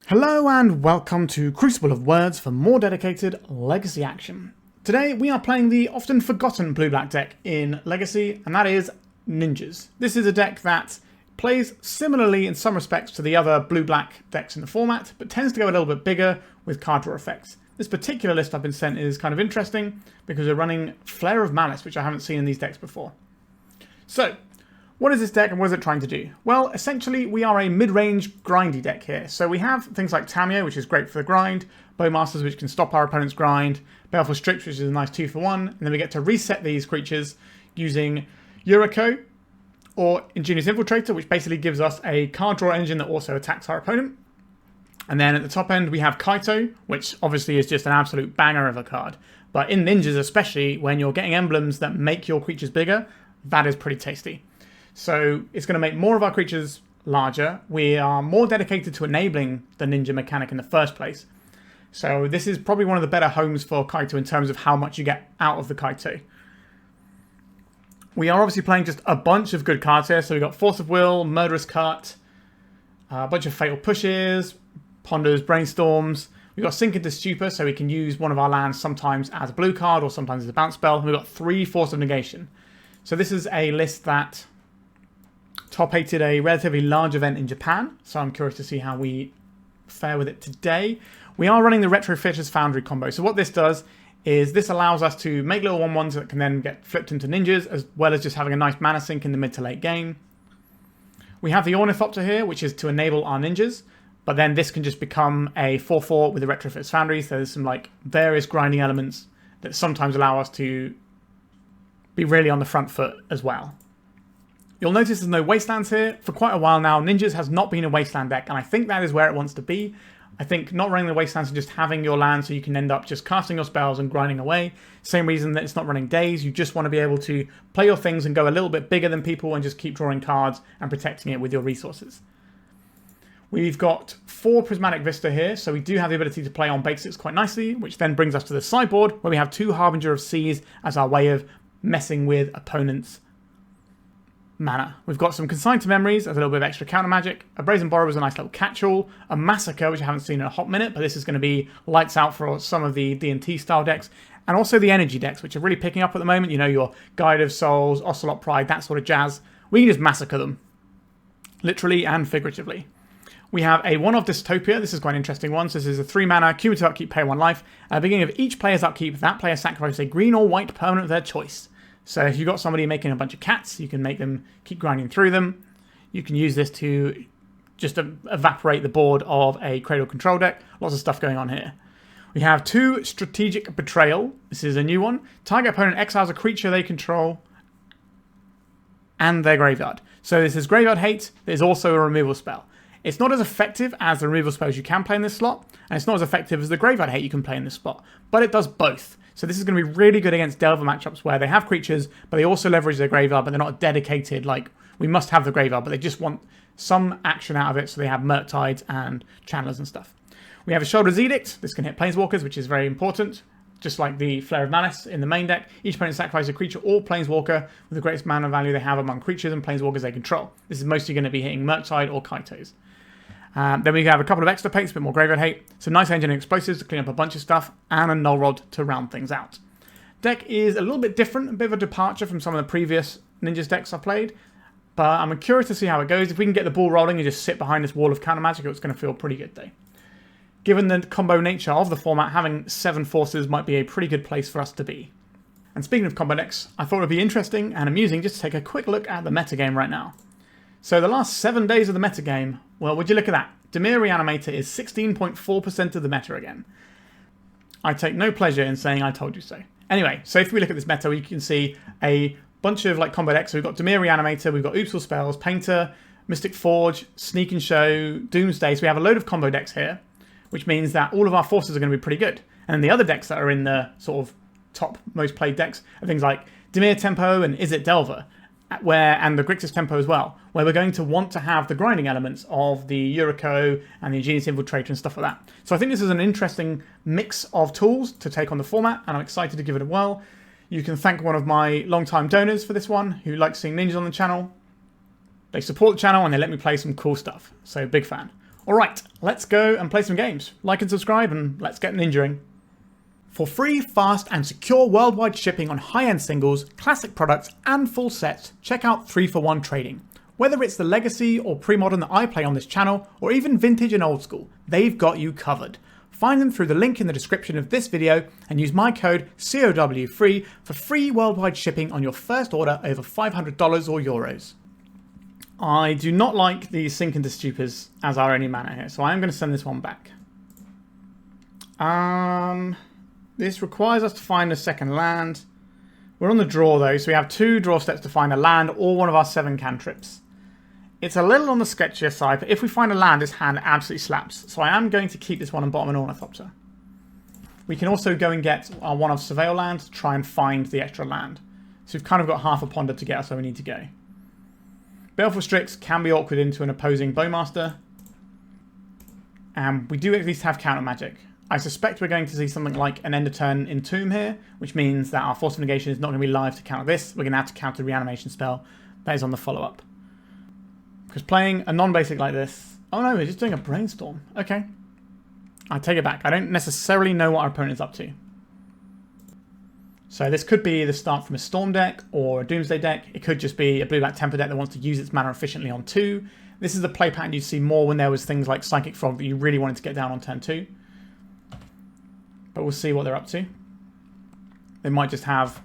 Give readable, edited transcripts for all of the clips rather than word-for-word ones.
Hello and welcome to Crucible of Words for more dedicated Legacy action. Today we are playing the often forgotten blue-black deck in Legacy, and that is Ninjas. This is a deck that plays similarly in some respects to the other blue-black decks in the format, but tends to go a little bit bigger with card draw effects. This particular list I've been sent is kind of interesting because we're running Flare of Malice, which I haven't seen in these decks before. So, what is this deck and what is it trying to do? Well, essentially we are a mid-range grindy deck here. So we have things like Tamiyo, which is great for the grind, Bowmasters, which can stop our opponent's grind, Baleful Strix, which is a nice 2-for-1, and then we get to reset these creatures using Yuriko or Ingenious Infiltrator, which basically gives us a card draw engine that also attacks our opponent. And then at the top end we have Kaito, which obviously is just an absolute banger of a card. But in Ninjas especially, when you're getting emblems that make your creatures bigger, that is pretty tasty. So it's going to make more of our creatures larger. We are more dedicated to enabling the ninja mechanic in the first place. So this is probably one of the better homes for Kaito in terms of how much you get out of the Kaito. We are obviously playing just a bunch of good cards here. So we've got Force of Will, Murderous Cut, a bunch of Fatal Pushes, Ponders, Brainstorms. We've got Sink into Stupor, so we can use one of our lands sometimes as a blue card or sometimes as a bounce spell. We've got 3 Force of Negation. So this is a list that top-8'd a relatively large event in Japan, so I'm curious to see how we fare with it today. We are running the Retrofitter Foundry combo, so what this does is this allows us to make little 1/1s that can then get flipped into ninjas, as well as just having a nice mana sink in the mid to late game. We have the Ornithopter here, which is to enable our ninjas, but then this can just become a 4/4 with the Retrofitter Foundry, so there's some like various grinding elements that sometimes allow us to be really on the front foot as well. You'll notice there's no wastelands here. For quite a while now, Ninjas has not been a wasteland deck, and I think that is where it wants to be. I think not running the wastelands and just having your land so you can end up just casting your spells and grinding away. Same reason that it's not running days. You just want to be able to play your things and go a little bit bigger than people and just keep drawing cards and protecting it with your resources. We've got 4 Prismatic Vista here, so we do have the ability to play on basics quite nicely, which then brings us to the sideboard, where we have 2 Harbinger of Seas as our way of messing with opponents' mana. We've got some Consign to Memories as a little bit of extra counter magic. A Brazen Borrower is a nice little catch-all. A Massacre, which I haven't seen in a hot minute, but this is going to be lights out for some of the D&T style decks. And also the energy decks, which are really picking up at the moment. You know, your Guide of Souls, Ocelot Pride, that sort of jazz. We can just massacre them. Literally and figuratively. We have a 1-off Dystopia. This is quite an interesting one. So this is a 3 mana, cumulative upkeep, pay 1 life. At the beginning of each player's upkeep, that player sacrifices a green or white permanent of their choice. So if you've got somebody making a bunch of cats, you can make them keep grinding through them. You can use this to just evaporate the board of a Cradle Control deck. Lots of stuff going on here. We have 2 Strategic Betrayal. This is a new one. Target opponent exiles a creature they control and their graveyard. So this is Graveyard Hate. There's also a removal spell. It's not as effective as the removal spells you can play in this slot, and it's not as effective as the Graveyard Hate you can play in this spot, but it does both. So this is going to be really good against Delver matchups where they have creatures, but they also leverage their graveyard, but they're not dedicated, like, we must have the graveyard, but they just want some action out of it, so they have Murktides and Channelers and stuff. We have a Sheoldred's Edict. This can hit Planeswalkers, which is very important, just like the Flare of Malice in the main deck. Each opponent sacrifices a creature or Planeswalker with the greatest mana value they have among creatures and Planeswalkers they control. This is mostly going to be hitting Murktide or Kaitos. Then we have a couple of Extirpates, a bit more Graveyard Hate, some nice Engineering Explosives to clean up a bunch of stuff, and a Null Rod to round things out. Deck is a little bit different, a bit of a departure from some of the previous Ninjas decks I've played, but I'm curious to see how it goes. If we can get the ball rolling and just sit behind this wall of counter magic, it's going to feel pretty good though. Given the combo nature of the format, having 7 forces might be a pretty good place for us to be. And speaking of combo decks, I thought it would be interesting and amusing just to take a quick look at the metagame right now. So the last 7 days of the metagame, well, would you look at that? Dimir Reanimator is 16.4% of the meta again. I take no pleasure in saying I told you so. Anyway, so if we look at this meta, we can see a bunch of like combo decks. So we've got Dimir Reanimator, we've got Oopsal Spells, Painter, Mystic Forge, Sneak and Show, Doomsday. So we have a load of combo decks here, which means that all of our forces are going to be pretty good. And then the other decks that are in the sort of top most played decks are things like Dimir Tempo and Is It Delver, and the Grixis Tempo as well, where we're going to want to have the grinding elements of the Yuriko and the Ingenious Infiltrator and stuff like that. So I think this is an interesting mix of tools to take on the format, and I'm excited to give it a whirl. You can thank one of my long-time donors for this one, who likes seeing ninjas on the channel. They support the channel and they let me play some cool stuff, so big fan. Alright, let's go and play some games. Like and subscribe and let's get ninjaing. For free, fast and secure worldwide shipping on high-end singles, classic products and full sets, check out 3for1 Trading. Whether it's the legacy or pre-modern that I play on this channel, or even vintage and old school, they've got you covered. Find them through the link in the description of this video and use my code COW3 for free worldwide shipping on your first order over $500 or euros. I do not like the Sink into Stupors as our only mana here, so I am going to send this one back. This requires us to find a second land. We're on the draw though, so we have 2 draw steps to find a land or one of our 7 cantrips. It's a little on the sketchier side, but if we find a land, this hand absolutely slaps. So I am going to keep this one and bottom an Ornithopter. We can also go and get our one of Surveil land to try and find the extra land. So we've kind of got half a ponder to get us where we need to go. Baleful Strix can be awkward into an opposing Bowmaster. And we do at least have counter magic. I suspect we're going to see something like an end of turn Entomb here, which means that our Force of Negation is not going to be live to counter this. We're going to have to counter the reanimation spell that is on the follow-up. Because playing a non-basic like this... Oh no, we're just doing a Brainstorm. Okay. I take it back. I don't necessarily know what our opponent is up to. So this could be the start from a Storm deck or a Doomsday deck. It could just be a blue-black Temper deck that wants to use its mana efficiently on 2. This is the play pattern you'd see more when there was things like Psychic Frog that you really wanted to get down on turn 2. But we'll see what they're up to. They might just have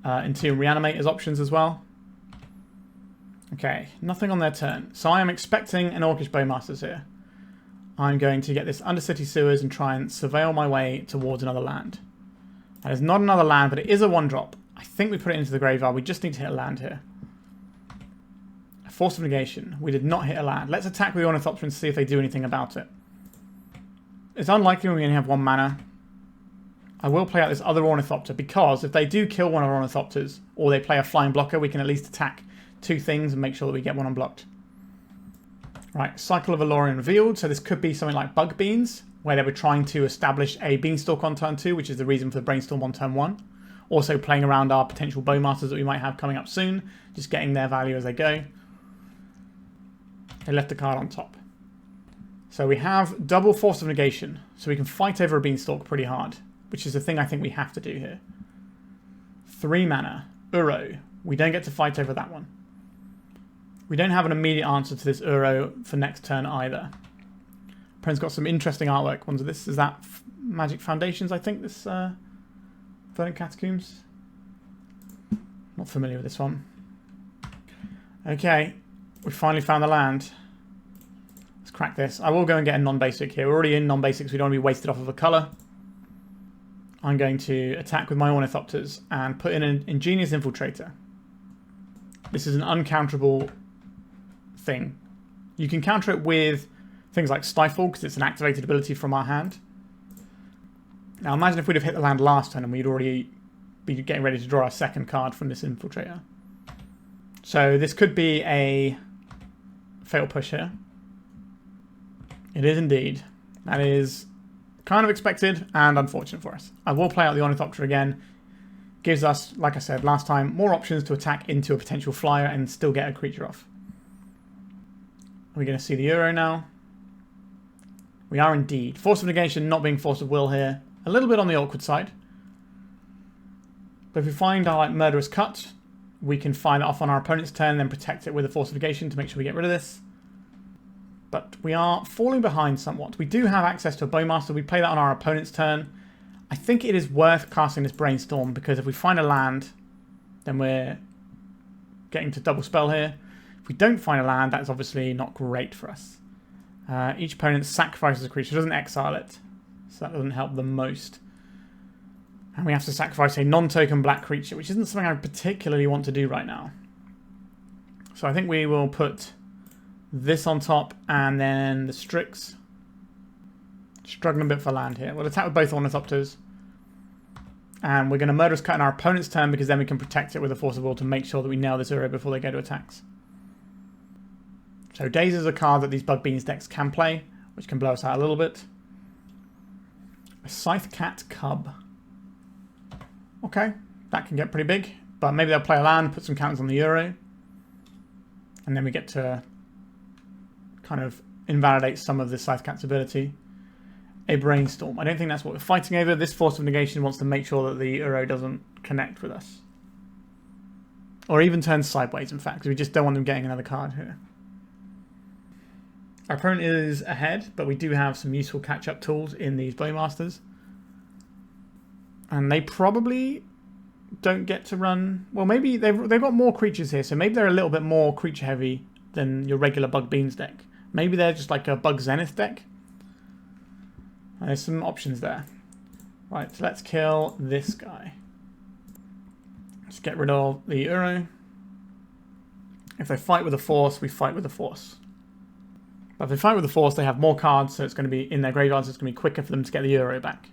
Entomb Reanimate as options as well. Okay, nothing on their turn. So I am expecting an Orcish Bowmasters here. I'm going to get this Undercity Sewers and try and surveil my way towards another land. That is not another land, but it is a 1-drop. I think we put it into the graveyard. We just need to hit a land here. A Force of Negation. We did not hit a land. Let's attack with the Ornithopter and see if they do anything about it. It's unlikely when we only have 1 mana. I will play out this other Ornithopter because if they do kill one of our Ornithopters or they play a flying blocker, we can at least attack 2 things and make sure that we get one unblocked. Right, Cycle of Alorian revealed. So this could be something like Bug Beans, where they were trying to establish a Beanstalk on turn 2, which is the reason for the Brainstorm on turn 1. Also playing around our potential Bowmasters that we might have coming up soon, just getting their value as they go. They left the card on top. So we have double Force of Negation, so we can fight over a Beanstalk pretty hard, which is the thing I think we have to do here. 3 mana, Uro. We don't get to fight over that one. We don't have an immediate answer to this Uro for next turn either. Opponent's got some interesting artwork. Ones of this is that Magic Foundations, I think, this Verdant Catacombs. Not familiar with this one. Okay, we finally found the land. Let's crack this. I will go and get a non-basic here. We're already in non-basics. We don't want to be wasted off of a colour. I'm going to attack with my Ornithopters and put in an Ingenious Infiltrator. This is an uncounterable thing. You can counter it with things like Stifle because it's an activated ability from our hand. Now imagine if we'd have hit the land last turn and we'd already be getting ready to draw our second card from this Infiltrator. So this could be a Fatal Push here. It is indeed. That is kind of expected and unfortunate for us. I will play out the Ornithopter again. Gives us, like I said last time, more options to attack into a potential flyer and still get a creature off. Are we going to see the Uro now? We are indeed. Force of Negation not being Force of Will here. A little bit on the awkward side. But if we find our Murderous Cut, we can fire it off on our opponent's turn and then protect it with a Force of Negation to make sure we get rid of this. But we are falling behind somewhat. We do have access to a Bowmaster. We play that on our opponent's turn. I think it is worth casting this Brainstorm because if we find a land, then we're getting to double spell here. If we don't find a land, that's obviously not great for us. Each opponent sacrifices a creature, doesn't exile it, so that doesn't help the most. And we have to sacrifice a non-token black creature, which isn't something I particularly want to do right now. So I think we will put this on top and then the Strix. Struggling a bit for land here. We'll attack with both Ornithopters. And we're going to Murderous Cut in our opponent's turn because then we can protect it with a Force of Will to make sure that we nail this Uro before they go to attacks. So Daze is a card that these Bug Beans decks can play, which can blow us out a little bit. A Scythe Cat Cub. Okay, that can get pretty big. But maybe they'll play a land, put some counters on the Uro. And then we get to kind of invalidates some of the Scythe Cat's ability. A Brainstorm. I don't think that's what we're fighting over. This Force of Negation wants to make sure that the Uro doesn't connect with us. Or even turn sideways, in fact, because we just don't want them getting another card here. Our opponent is ahead, but we do have some useful catch-up tools in these Bowmasters. And they probably don't get to run... Well, maybe they've got more creatures here, so maybe they're a little bit more creature-heavy than your regular Bug Beans deck. Maybe they're just like a Bug Zenith deck. There's some options there. Right, so let's kill this guy. Let's get rid of the Uro. If they fight with the Force, we fight with the Force. But if they fight with the Force, they have more cards, so it's going to be in their graveyards, so it's going to be quicker for them to get the Uro back.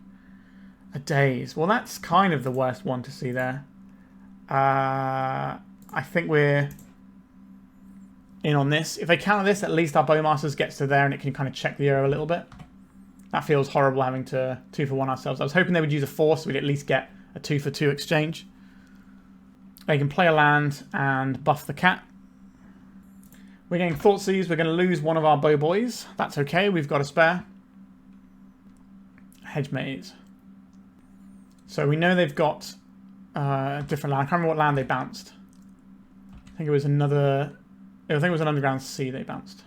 A Daze. Well, that's kind of the worst one to see there. I think we're in on this. If they counter this, at least our Bowmasters gets to there and it can kind of check the Uro a little bit. That feels horrible having to 2-for-1 ourselves. I was hoping they would use a Force, so we'd at least get a 2-for-2 exchange. They can play a land and buff the cat. We're getting Thoughtseize. We're going to lose one of our Bow Boys. That's okay, we've got a spare. Hedge Maze. So we know they've got a different land. I can't remember what land they bounced. I think it was another... I think it was an Underground Sea they bounced.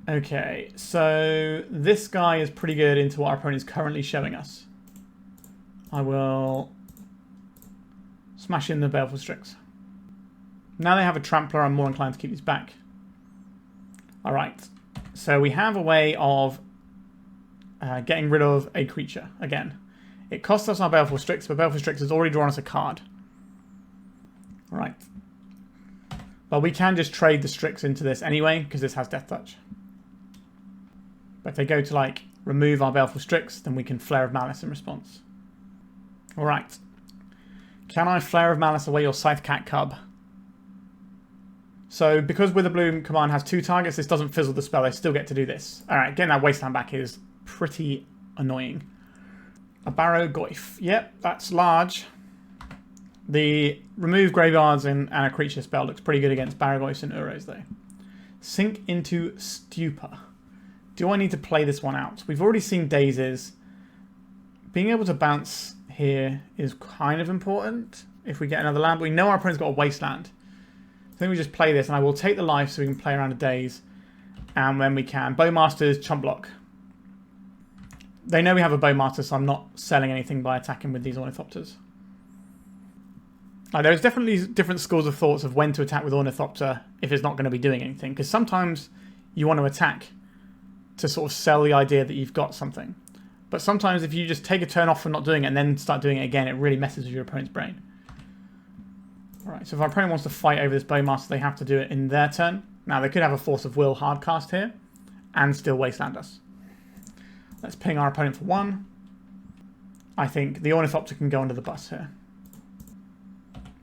Okay, so this guy is pretty good into what our opponent is currently showing us. I will smash in the Baleful Strix. Now they have a Trampler, I'm more inclined to keep these back. Alright, so we have a way of getting rid of a creature again. It costs us our Baleful Strix, but Baleful Strix has already drawn us a card. Alright. But we can just trade the Strix into this anyway, because this has Death Touch. But if they go to, like, remove our Baleful Strix, then we can Flare of Malice in response. Alright. Can I Flare of Malice away your Scythe Cat Cub? So, because Witherbloom command has 2 targets, this doesn't fizzle the spell. They still get to do this. Alright, getting that Wasteland back is pretty annoying. A Barrow Goyf. Yep, that's large. The remove graveyards and a creature spell looks pretty good against Barrow Goyfs and Uros, though. Sink into Stupor. Do I need to play this one out? We've already seen Dazes. Being able to bounce here is kind of important if we get another land. But we know our opponent's got a Wasteland. I think we just play this, and I will take the life so we can play around a Daze. And when we can. Bowmasters, chump block. They know we have a Bowmaster, so I'm not selling anything by attacking with these Ornithopters. There's definitely different schools of thoughts of when to attack with Ornithopter if it's not going to be doing anything. Because sometimes you want to attack to sort of sell the idea that you've got something. But sometimes if you just take a turn off for not doing it and then start doing it again, it really messes with your opponent's brain. Alright, so if our opponent wants to fight over this Bowmaster, they have to do it in their turn. Now, they could have a Force of Will hardcast here and still Wasteland us. Let's ping our opponent for 1. I think the Ornithopter can go under the bus here.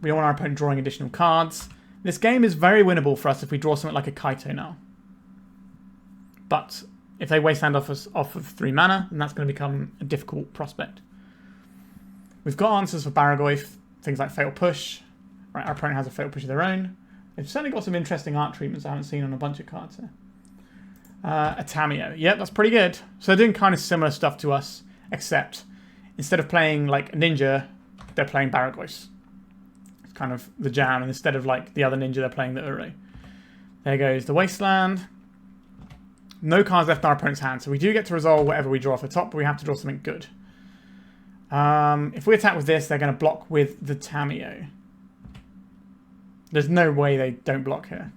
We don't want our opponent drawing additional cards. This game is very winnable for us if we draw something like a Kaito now. But if they Wasteland off of 3 mana, then that's going to become a difficult prospect. We've got answers for Barrow Goyf, things like Fatal Push. Right, our opponent has a Fatal Push of their own. They've certainly got some interesting art treatments I haven't seen on a bunch of cards here. A Tamiyo. Yep, that's pretty good. So they're doing kind of similar stuff to us, except instead of playing like a ninja, they're playing Barrow Goyfs. It's kind of the jam, and instead of like the other ninja, they're playing the Uro. There goes the Wasteland. No cards left in our opponent's hand, so we do get to resolve whatever we draw off the top, but we have to draw something good. If we attack with this, they're going to block with the Tamiyo. There's no way they don't block here.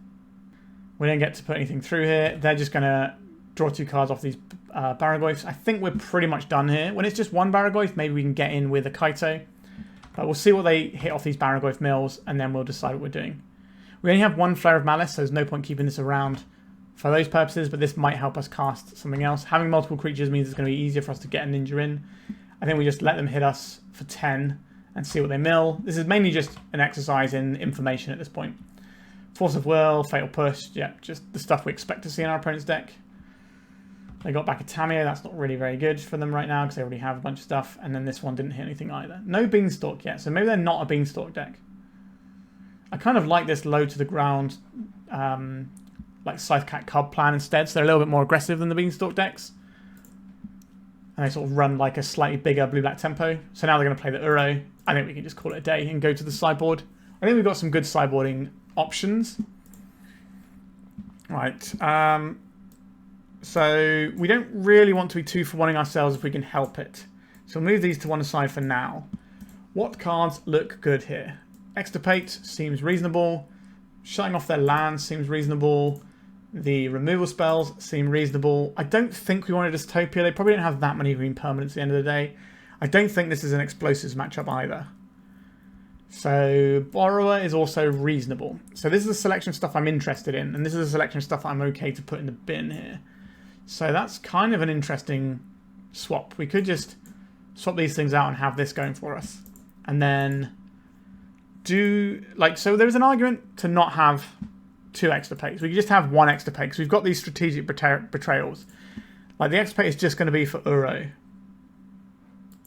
We don't get to put anything through here. They're just going to draw 2 cards off these Barrow Goyfs. I think we're pretty much done here. When it's just 1 Barrow Goyf, maybe we can get in with a Kaito. But we'll see what they hit off these Barrow Goyf mills, and then we'll decide what we're doing. We only have 1 Flare of Malice, so there's no point keeping this around for those purposes, but this might help us cast something else. Having multiple creatures means it's going to be easier for us to get a ninja in. I think we just let them hit us for 10 and see what they mill. This is mainly just an exercise in information at this point. Force of Will, Fatal Push, yeah, just the stuff we expect to see in our opponent's deck. They got back a Tamiyo, that's not really very good for them right now because they already have a bunch of stuff, and then this one didn't hit anything either. No Beanstalk yet, so maybe they're not a Beanstalk deck. I kind of like this low to the ground like Scythecat Cub plan instead. So they're a little bit more aggressive than the Beanstalk decks. And they sort of run like a slightly bigger blue-black tempo. So now they're going to play the Uro. I think we can just call it a day and go to the sideboard. I think we've got some good sideboarding options. Right. So we don't really want to be 2-for-1ing ourselves if we can help it. So we'll move these to one side for now. What cards look good here? Extirpate seems reasonable. Shutting off their lands seems reasonable. The removal spells seem reasonable. I don't think we want a Dystopia. They probably don't have that many green permanents at the end of the day. I don't think this is an explosives matchup either. So Borrower is also reasonable. So this is a selection of stuff I'm interested in. And this is a selection of stuff I'm okay to put in the bin here. So that's kind of an interesting swap. We could just swap these things out and have this going for us. And then do... so there's an argument to not have 2 Extirpates. We could just have 1 Extirpate because we've got these strategic betrayals. Like the Extirpate is just going to be for Uro.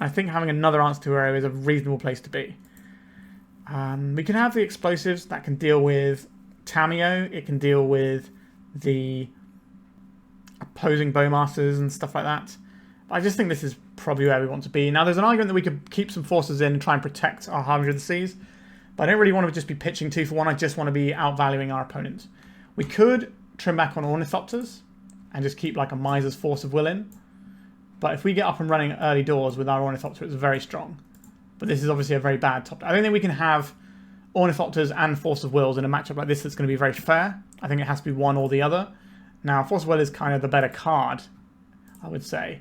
I think having another answer to Uro is a reasonable place to be. We can have the explosives that can deal with Tamiyo. It can deal with the opposing Bowmasters and stuff like that. But I just think this is probably where we want to be. Now there's an argument that we could keep some forces in and try and protect our Harbinger of the Seas. But I don't really want to just be pitching 2-for-1. I just want to be outvaluing our opponents. We could trim back on Ornithopters and just keep like a Miser's Force of Will in. But if we get up and running early doors with our Ornithopter, it's very strong. But this is obviously a very bad top. I don't think we can have Ornithopters and Force of Wills in a matchup like this that's going to be very fair. I think it has to be one or the other. Now, Force of Will is kind of the better card, I would say.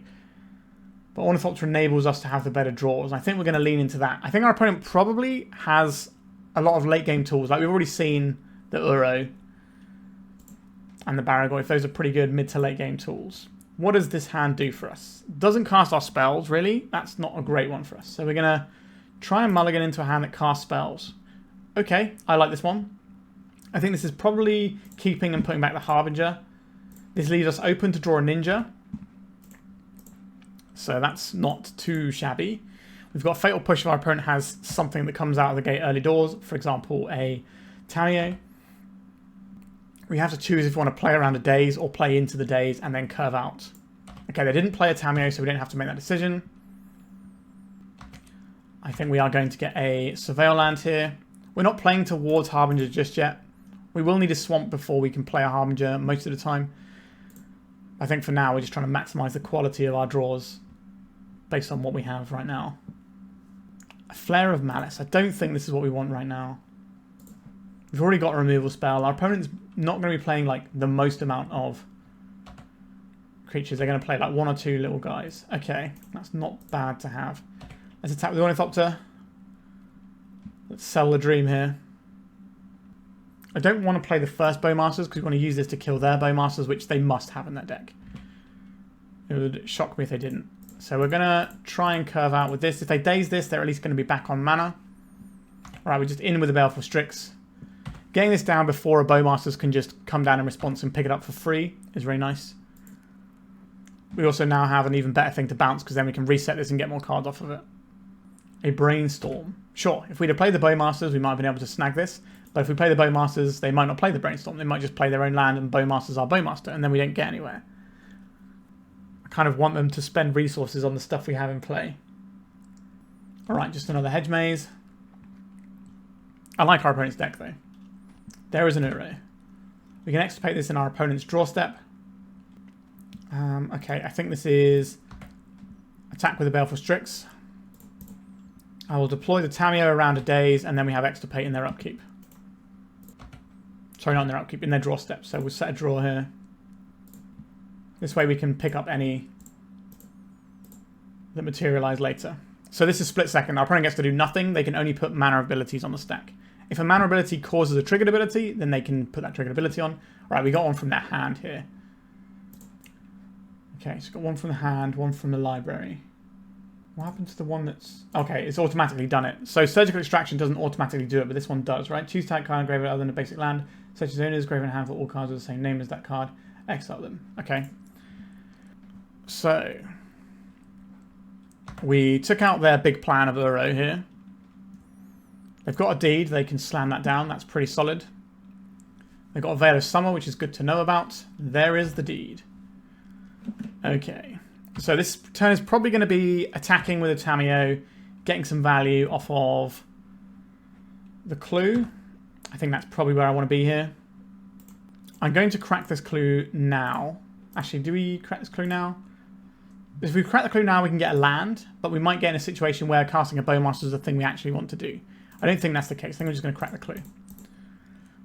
But Ornithopter enables us to have the better draws. I think we're going to lean into that. I think our opponent probably has a lot of late game tools. Like we've already seen the Uro and the Barragoyf. Those are pretty good mid to late game tools. What does this hand do for us? Doesn't cast our spells, really. That's not a great one for us. So we're going to try and mulligan into a hand that casts spells. Okay, I like this one. I think this is probably keeping and putting back the Harbinger. This leaves us open to draw a Ninja. So that's not too shabby. We've got Fatal Push if our opponent has something that comes out of the gate early doors. For example, a Tamiyo. We have to choose if we want to play around a daze or play into the daze and then curve out. Okay, they didn't play a Tamiyo, so we didn't have to make that decision. I think we are going to get a Surveil land here. We're not playing towards Harbinger just yet. We will need a Swamp before we can play a Harbinger most of the time. I think for now we're just trying to maximize the quality of our draws based on what we have right now. A Flare of Malice. I don't think this is what we want right now. We've already got a removal spell. Our opponent's not going to be playing like the most amount of creatures. They're going to play like 1 or 2 little guys. Okay, that's not bad to have. Let's attack with the Ornithopter. Let's sell the dream here. I don't want to play the first Bowmasters because we want to use this to kill their Bowmasters, which they must have in their deck. It would shock me if they didn't. So we're going to try and curve out with this. If they daze this, they're at least going to be back on mana. Alright, we're just in with the Baleful Strix. Getting this down before a Bowmasters can just come down in response and pick it up for free is very nice. We also now have an even better thing to bounce because then we can reset this and get more cards off of it. A Brainstorm. Sure, if we'd have played the Bowmasters, we might have been able to snag this. But if we play the Bowmasters, they might not play the Brainstorm. They might just play their own land and Bowmasters are Bowmaster, and then we don't get anywhere. I kind of want them to spend resources on the stuff we have in play. Alright, just another Hedge Maze. I like our opponent's deck, though. There is an Uro. We can extirpate this in our opponent's draw step. Okay, I think this is attack with the Baleful Strix. I will deploy the Tamiyo around a daze, and then we have extirpate in their upkeep. Sorry, not in their upkeep, in their draw step. So we'll set a draw here. This way we can pick up any that materialize later. So this is split second. Our opponent gets to do nothing. They can only put mana abilities on the stack. If a mana ability causes a triggered ability, then they can put that triggered ability on. Alright, we got one from their hand here. Okay, so got one from the hand, one from the library. What happened to the one that's... Okay, it's automatically done it. So Surgical Extraction doesn't automatically do it, but this one does, right? Choose type card engraved other than a basic land, such as owner's graven hand for all cards with the same name as that card. Exile them. Okay. So... we took out their big plan of Uro here. They've got a deed, they can slam that down, that's pretty solid. They've got a Veil of Summer, which is good to know about. There is the deed. Okay. So this turn is probably going to be attacking with a Tamiyo, getting some value off of the clue. I think that's probably where I want to be here. I'm going to crack this clue now. Actually, do we crack this clue now? If we crack the clue now, we can get a land, but we might get in a situation where casting a Bowmaster is the thing we actually want to do. I don't think that's the case. I think we're just going to crack the clue.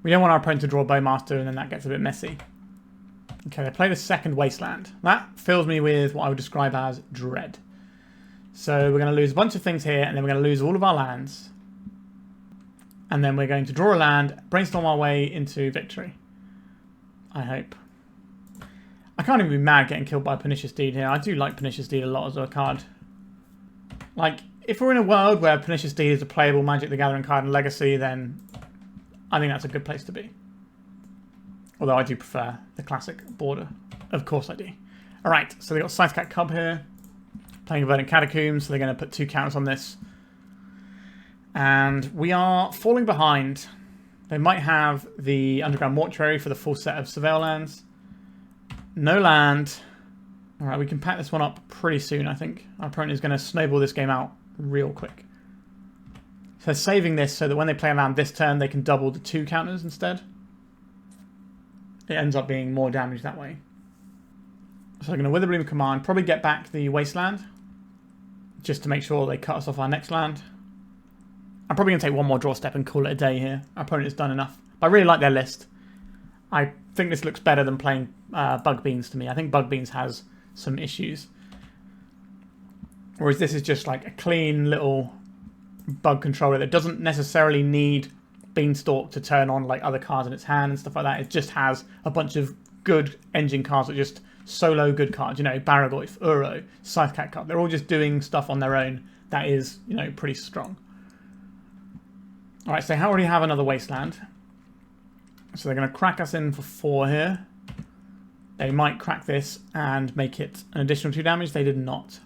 We don't want our opponent to draw a Bowmaster, and then that gets a bit messy. Okay, they played a second Wasteland. That fills me with what I would describe as dread. So we're going to lose a bunch of things here, and then we're going to lose all of our lands. And then we're going to draw a land, brainstorm our way into victory. I hope. I can't even be mad getting killed by Pernicious Deed here. I do like Pernicious Deed a lot as a card. Like, if we're in a world where Pernicious Deed is a playable Magic the Gathering card in Legacy, then I think that's a good place to be. Although I do prefer the classic border. Of course I do. Alright, so they've got Sightcat Cub here. Playing a Verdant Catacombs, so they're going to put 2 counters on this. And we are falling behind. They might have the Underground Mortuary for the full set of Surveil lands. No land. Alright, we can pack this one up pretty soon, I think. Our opponent is going to snowball this game out real quick. So saving this so that when they play a land this turn, they can double the 2 counters instead. It ends up being more damage that way. So they're going to Witherbloom Command, probably get back the Wasteland, just to make sure they cut us off our next land. I'm probably going to take one more draw step and call it a day here. Our opponent has done enough. But I really like their list. I think this looks better than playing Bug Beans to me. I think Bug Beans has some issues. Whereas this is just like a clean little bug controller that doesn't necessarily need Beanstalk to turn on like other cards in its hand and stuff like that. It just has a bunch of good engine cards that just solo good cards. You know, Baragoyf, Uro, Sightcat Cub. They're all just doing stuff on their own that is, you know, pretty strong. Alright, so they already have another Wasteland. So they're going to crack us in for 4 here. They might crack this and make it an additional 2 damage. They did not.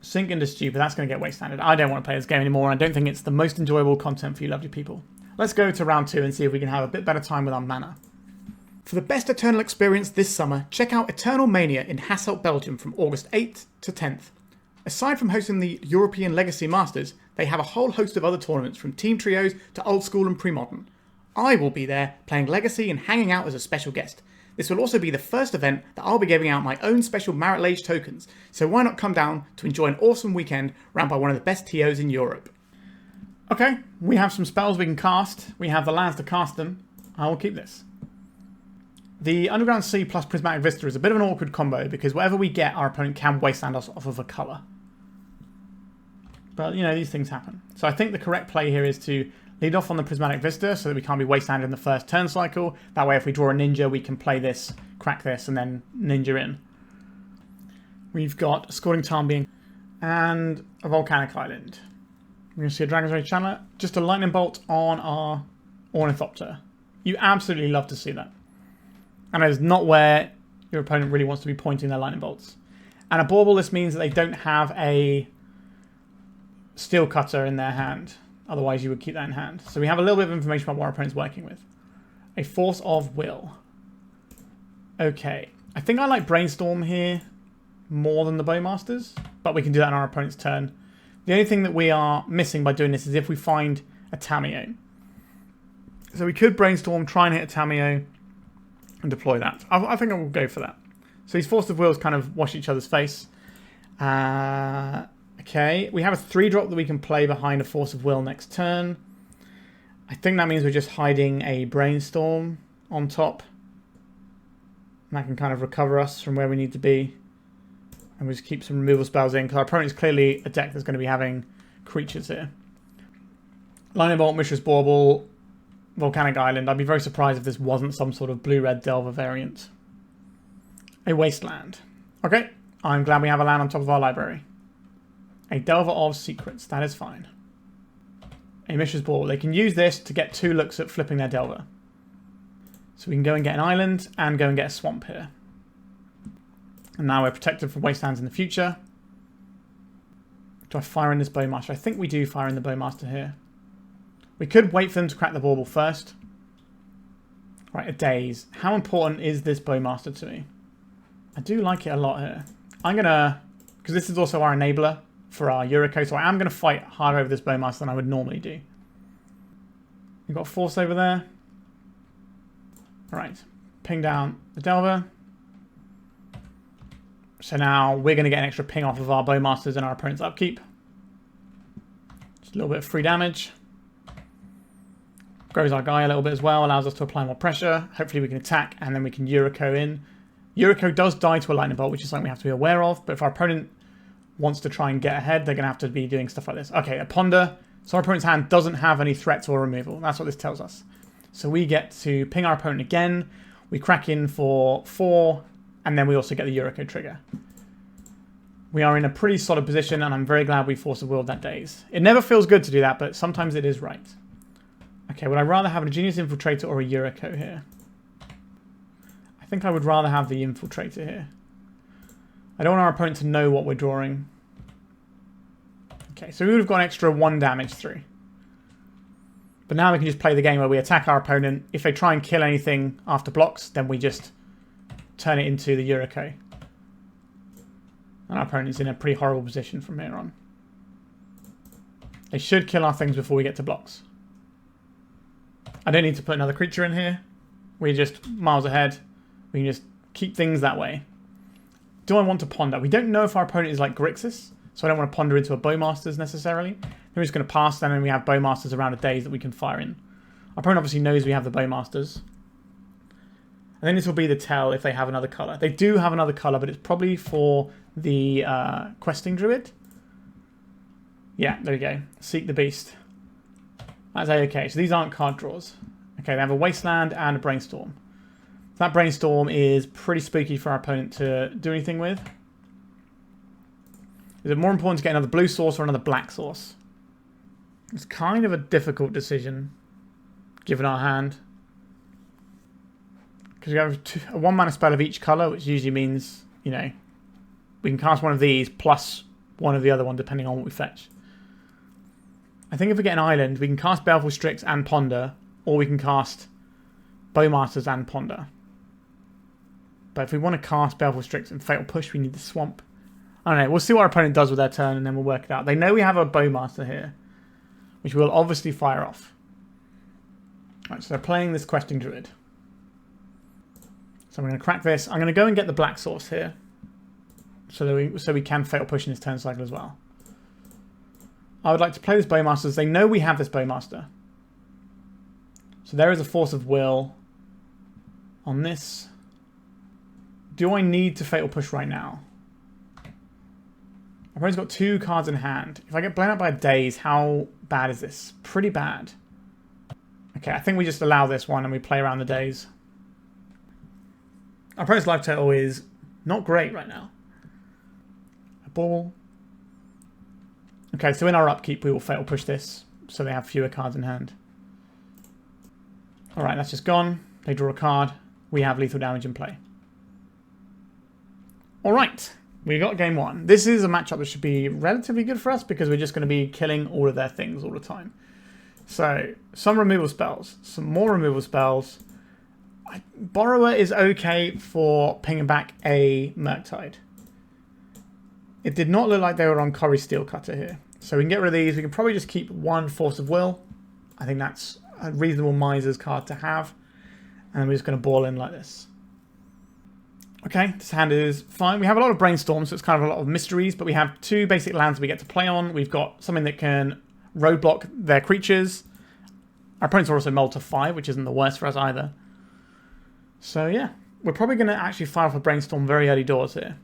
Sink into Stupor. That's going to get Wastelanded. I don't want to play this game anymore. I don't think it's the most enjoyable content for you lovely people. Let's go to round 2 and see if we can have a bit better time with our mana. For the best Eternal experience this summer, check out Eternal Mania in Hasselt, Belgium from August 8th to 10th. Aside from hosting the European Legacy Masters, they have a whole host of other tournaments from team trios to old school and pre-modern. I will be there playing Legacy and hanging out as a special guest. This will also be the first event that I'll be giving out my own special Marit Lage tokens, so why not come down to enjoy an awesome weekend run by one of the best TOs in Europe. Okay, we have some spells we can cast. We have the lands to cast them. I will keep this. The Underground Sea plus Prismatic Vista is a bit of an awkward combo because whatever we get, our opponent can wasteland us off of a colour. But, you know, these things happen. So I think the correct play here is to lead off on the Prismatic Vista so that we can't be wastelanded in the first turn cycle. That way if we draw a Ninja, we can play this, crack this, and then Ninja in. We've got a Scalding Tarn being and a Volcanic Island. We're going to see a Dragon's Rage Channeler. Just a Lightning Bolt on our Ornithopter. You absolutely love to see that. And that is not where your opponent really wants to be pointing their Lightning Bolts. And a Bauble, this means that they don't have a Steel Cutter in their hand. Otherwise, you would keep that in hand. So we have a little bit of information about what our opponent's working with. A Force of Will. Okay. I think I like Brainstorm here more than the Bowmasters, but we can do that on our opponent's turn. The only thing that we are missing by doing this is if we find a Tamiyo. So we could Brainstorm, try and hit a Tamiyo, and deploy that. I think I will go for that. So these Force of Wills kind of wash each other's face. Okay, we have a 3-drop that we can play behind a Force of Will next turn. I think that means we're just hiding a Brainstorm on top. And that can kind of recover us from where we need to be. And we just keep some removal spells in, because our opponent is clearly a deck that's going to be having creatures here. Lightning Bolt, Mishra's Bauble, Volcanic Island. I'd be very surprised if this wasn't some sort of blue-red Delver variant. A Wasteland. Okay, I'm glad we have a land on top of our library. A Delver of Secrets, that is fine. A Mishra's Bauble. They can use this to get 2 looks at flipping their Delver. So we can go and get an island and go and get a swamp here. And now we're protected from wastelands in the future. Do I fire in this Bowmaster? I think we do fire in the Bowmaster here. We could wait for them to crack the Bauble first. Right, a daze. How important is this Bowmaster to me? I do like it a lot here. I'm going to, because this is also our enabler for our Yuriko, so I am going to fight harder over this Bowmaster than I would normally do. We've got Force over there. Alright, ping down the Delver. So now we're going to get an extra ping off of our Bowmasters and our opponent's upkeep. Just a little bit of free damage. Grows our guy a little bit as well, allows us to apply more pressure. Hopefully we can attack and then we can Yuriko in. Yuriko does die to a lightning bolt, which is something we have to be aware of, but if our opponent wants to try and get ahead, they're going to have to be doing stuff like this. Okay, a Ponder. So our opponent's hand doesn't have any threats or removal. That's what this tells us. So we get to ping our opponent again. We crack in for 4, and then we also get the Yuriko trigger. We are in a pretty solid position, and I'm very glad we Force of Will that daze. It never feels good to do that, but sometimes it is right. Okay, would I rather have an Ingenious Infiltrator or a Yuriko here? I think I would rather have the Infiltrator here. I don't want our opponent to know what we're drawing. Okay, so we would have got an extra 1 damage through. But now we can just play the game where we attack our opponent. If they try and kill anything after blocks, then we just turn it into the Yuriko. And our opponent's in a pretty horrible position from here on. They should kill our things before we get to blocks. I don't need to put another creature in here. We're just miles ahead. We can just keep things that way. Do I want to ponder? We don't know if our opponent is like Grixis, so I don't want to ponder into a Bowmasters necessarily. We're just going to pass them and we have Bowmasters around a daze that we can fire in. Our opponent obviously knows we have the Bowmasters. And then this will be the tell if they have another colour. They do have another colour, but it's probably for the Questing Druid. Yeah, there we go. Seek the Beast. That's okay. So these aren't card draws. Okay, they have a Wasteland and a Brainstorm. That Brainstorm is pretty spooky for our opponent to do anything with. Is it more important to get another blue source or another black source? It's kind of a difficult decision, given our hand. Because we have a 1 mana spell of each colour, which usually means, you know, we can cast one of these plus one of the other one, depending on what we fetch. I think if we get an island, we can cast Baleful Strix and Ponder, or we can cast Bowmasters and Ponder. But if we want to cast Baleful Strix and Fatal Push, we need the Swamp. I don't know. We'll see what our opponent does with their turn, and then we'll work it out. They know we have a Bowmaster here, which we'll obviously fire off. Right, so they're playing this Questing Druid. So I'm going to crack this. I'm going to go and get the black source here, so that we can Fatal Push in his turn cycle as well. I would like to play this Bowmasters. They know we have this Bowmaster. So there is a Force of Will on this. Do I need to Fatal Push right now? My opponent's got 2 cards in hand. If I get blown out by a daze, how bad is this? Pretty bad. Okay, I think we just allow this one and we play around the daze. Our opponent's life total is not great right now. A ball. Okay, so in our upkeep, we will Fatal Push this, so they have fewer cards in hand. Alright, that's just gone. They draw a card. We have lethal damage in play. Alright, we got game 1. This is a matchup that should be relatively good for us because we're just going to be killing all of their things all the time. So, some removal spells. Some more removal spells. Borrower is okay for pinging back a Murktide. It did not look like they were on Corey Steelcutter here. So we can get rid of these. We can probably just keep 1 Force of Will. I think that's a reasonable Miser's card to have. And we're just going to ball in like this. Okay, this hand is fine. We have a lot of Brainstorm, so it's kind of a lot of mysteries. But we have 2 basic lands we get to play on. We've got something that can roadblock their creatures. Our opponents are also mulled to 5, which isn't the worst for us either. So yeah, we're probably going to actually fire off a Brainstorm very early doors here.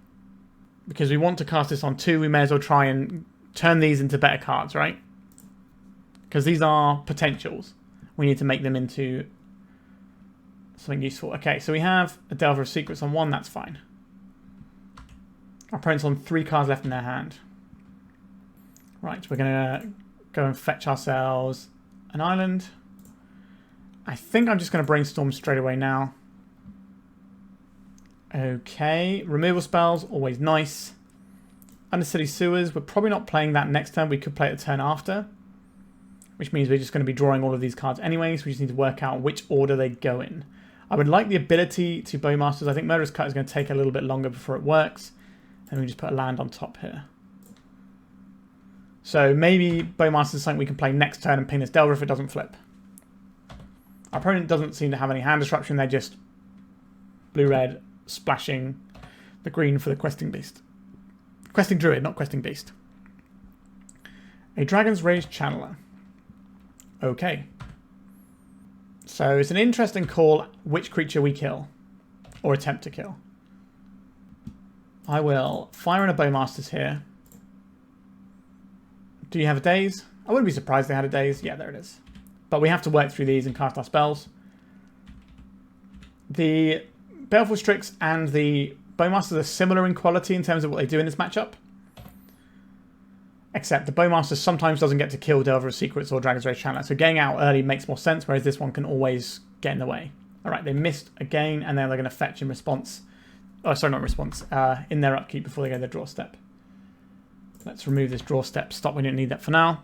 Because we want to cast this on 2, we may as well try and turn these into better cards, right? Because these are potentials. We need to make them into something useful. Okay, so we have a Delver of Secrets on 1, that's fine. Our opponent's on 3 cards left in their hand. Right, we're going to go and fetch ourselves an island. I think I'm just going to Brainstorm straight away now. Okay, removal spells, always nice. Undercity Sewers, we're probably not playing that next turn. We could play it the turn after. Which means we're just going to be drawing all of these cards anyway, so we just need to work out which order they go in. I would like the ability to Bowmasters. I think Murderous Cut is going to take a little bit longer before it works. And we just put a land on top here. So maybe Bowmasters is something we can play next turn and ping this Delver if it doesn't flip. Our opponent doesn't seem to have any hand disruption. They're just blue-red splashing the green for the Questing Beast. Questing Druid, not Questing Beast. A Dragon's Rage Channeler. Okay. So it's an interesting call which creature we kill. Or attempt to kill. I will fire in a Bowmasters here. Do you have a Daze? I wouldn't be surprised they had a Daze. Yeah, there it is. But we have to work through these and cast our spells. The Baleful Strix and the Bowmasters are similar in quality in terms of what they do in this matchup. Except the Bowmaster sometimes doesn't get to kill Delver of Secrets or Dragon's Rage Channeler. So getting out early makes more sense, whereas this one can always get in the way. Alright, they missed again, and then they're going to fetch in response. Oh, sorry, not response. In their upkeep before they go to their draw step. Let's remove this draw step. Stop, we don't need that for now.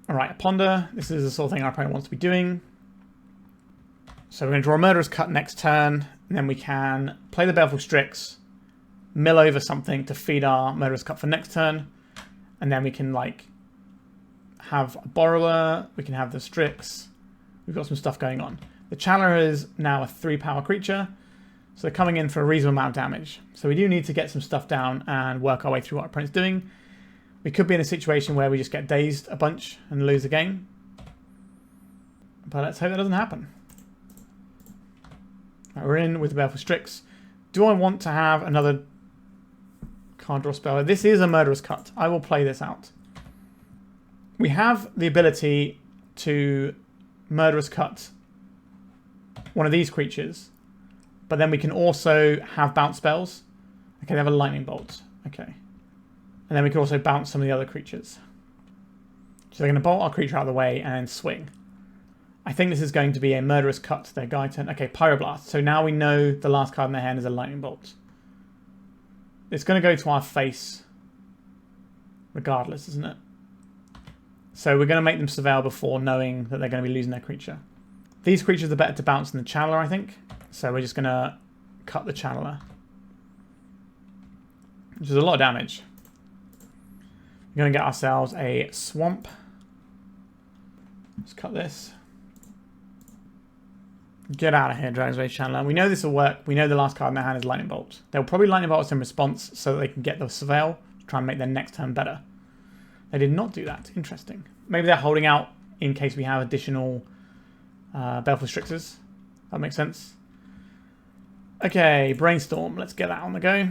Alright, a Ponder. This is the sort of thing our opponent wants to be doing. So we're going to draw a Murderous Cut next turn, and then we can play the Baleful Strix, mill over something to feed our Murderous Cut for next turn, and then we can like have a Borrower, we can have the Strix. We've got some stuff going on. The Channeler is now a 3-power creature, so they're coming in for a reasonable amount of damage. So we do need to get some stuff down and work our way through what our opponent's doing. We could be in a situation where we just get dazed a bunch and lose the game. But let's hope that doesn't happen. Right, we're in with the Baleful Strix. Do I want to have another card draw spell? This is a Murderous Cut. I will play this out. We have the ability to Murderous Cut one of these creatures, but then we can also have bounce spells. Okay, they have a Lightning Bolt. Okay. And then we can also bounce some of the other creatures. So they're going to bolt our creature out of the way and then swing. I think this is going to be a Murderous Cut to their guy turn. Okay, Pyroblast. So now we know the last card in their hand is a Lightning Bolt. It's going to go to our face regardless, isn't it? So we're going to make them Surveil before knowing that they're going to be losing their creature. These creatures are better to bounce than the Channeler, I think. So we're just going to cut the Channeler. Which is a lot of damage. We're going to get ourselves a Swamp. Let's cut this. Get out of here, Dragon's Rage Channeler. We know this will work. We know the last card in their hand is Lightning Bolt. They'll probably Lightning Bolt us in response so that they can get the Surveil to try and make their next turn better. They did not do that. Interesting. Maybe they're holding out in case we have additional Baleful Strixes. That makes sense. Okay, Brainstorm. Let's get that on the go.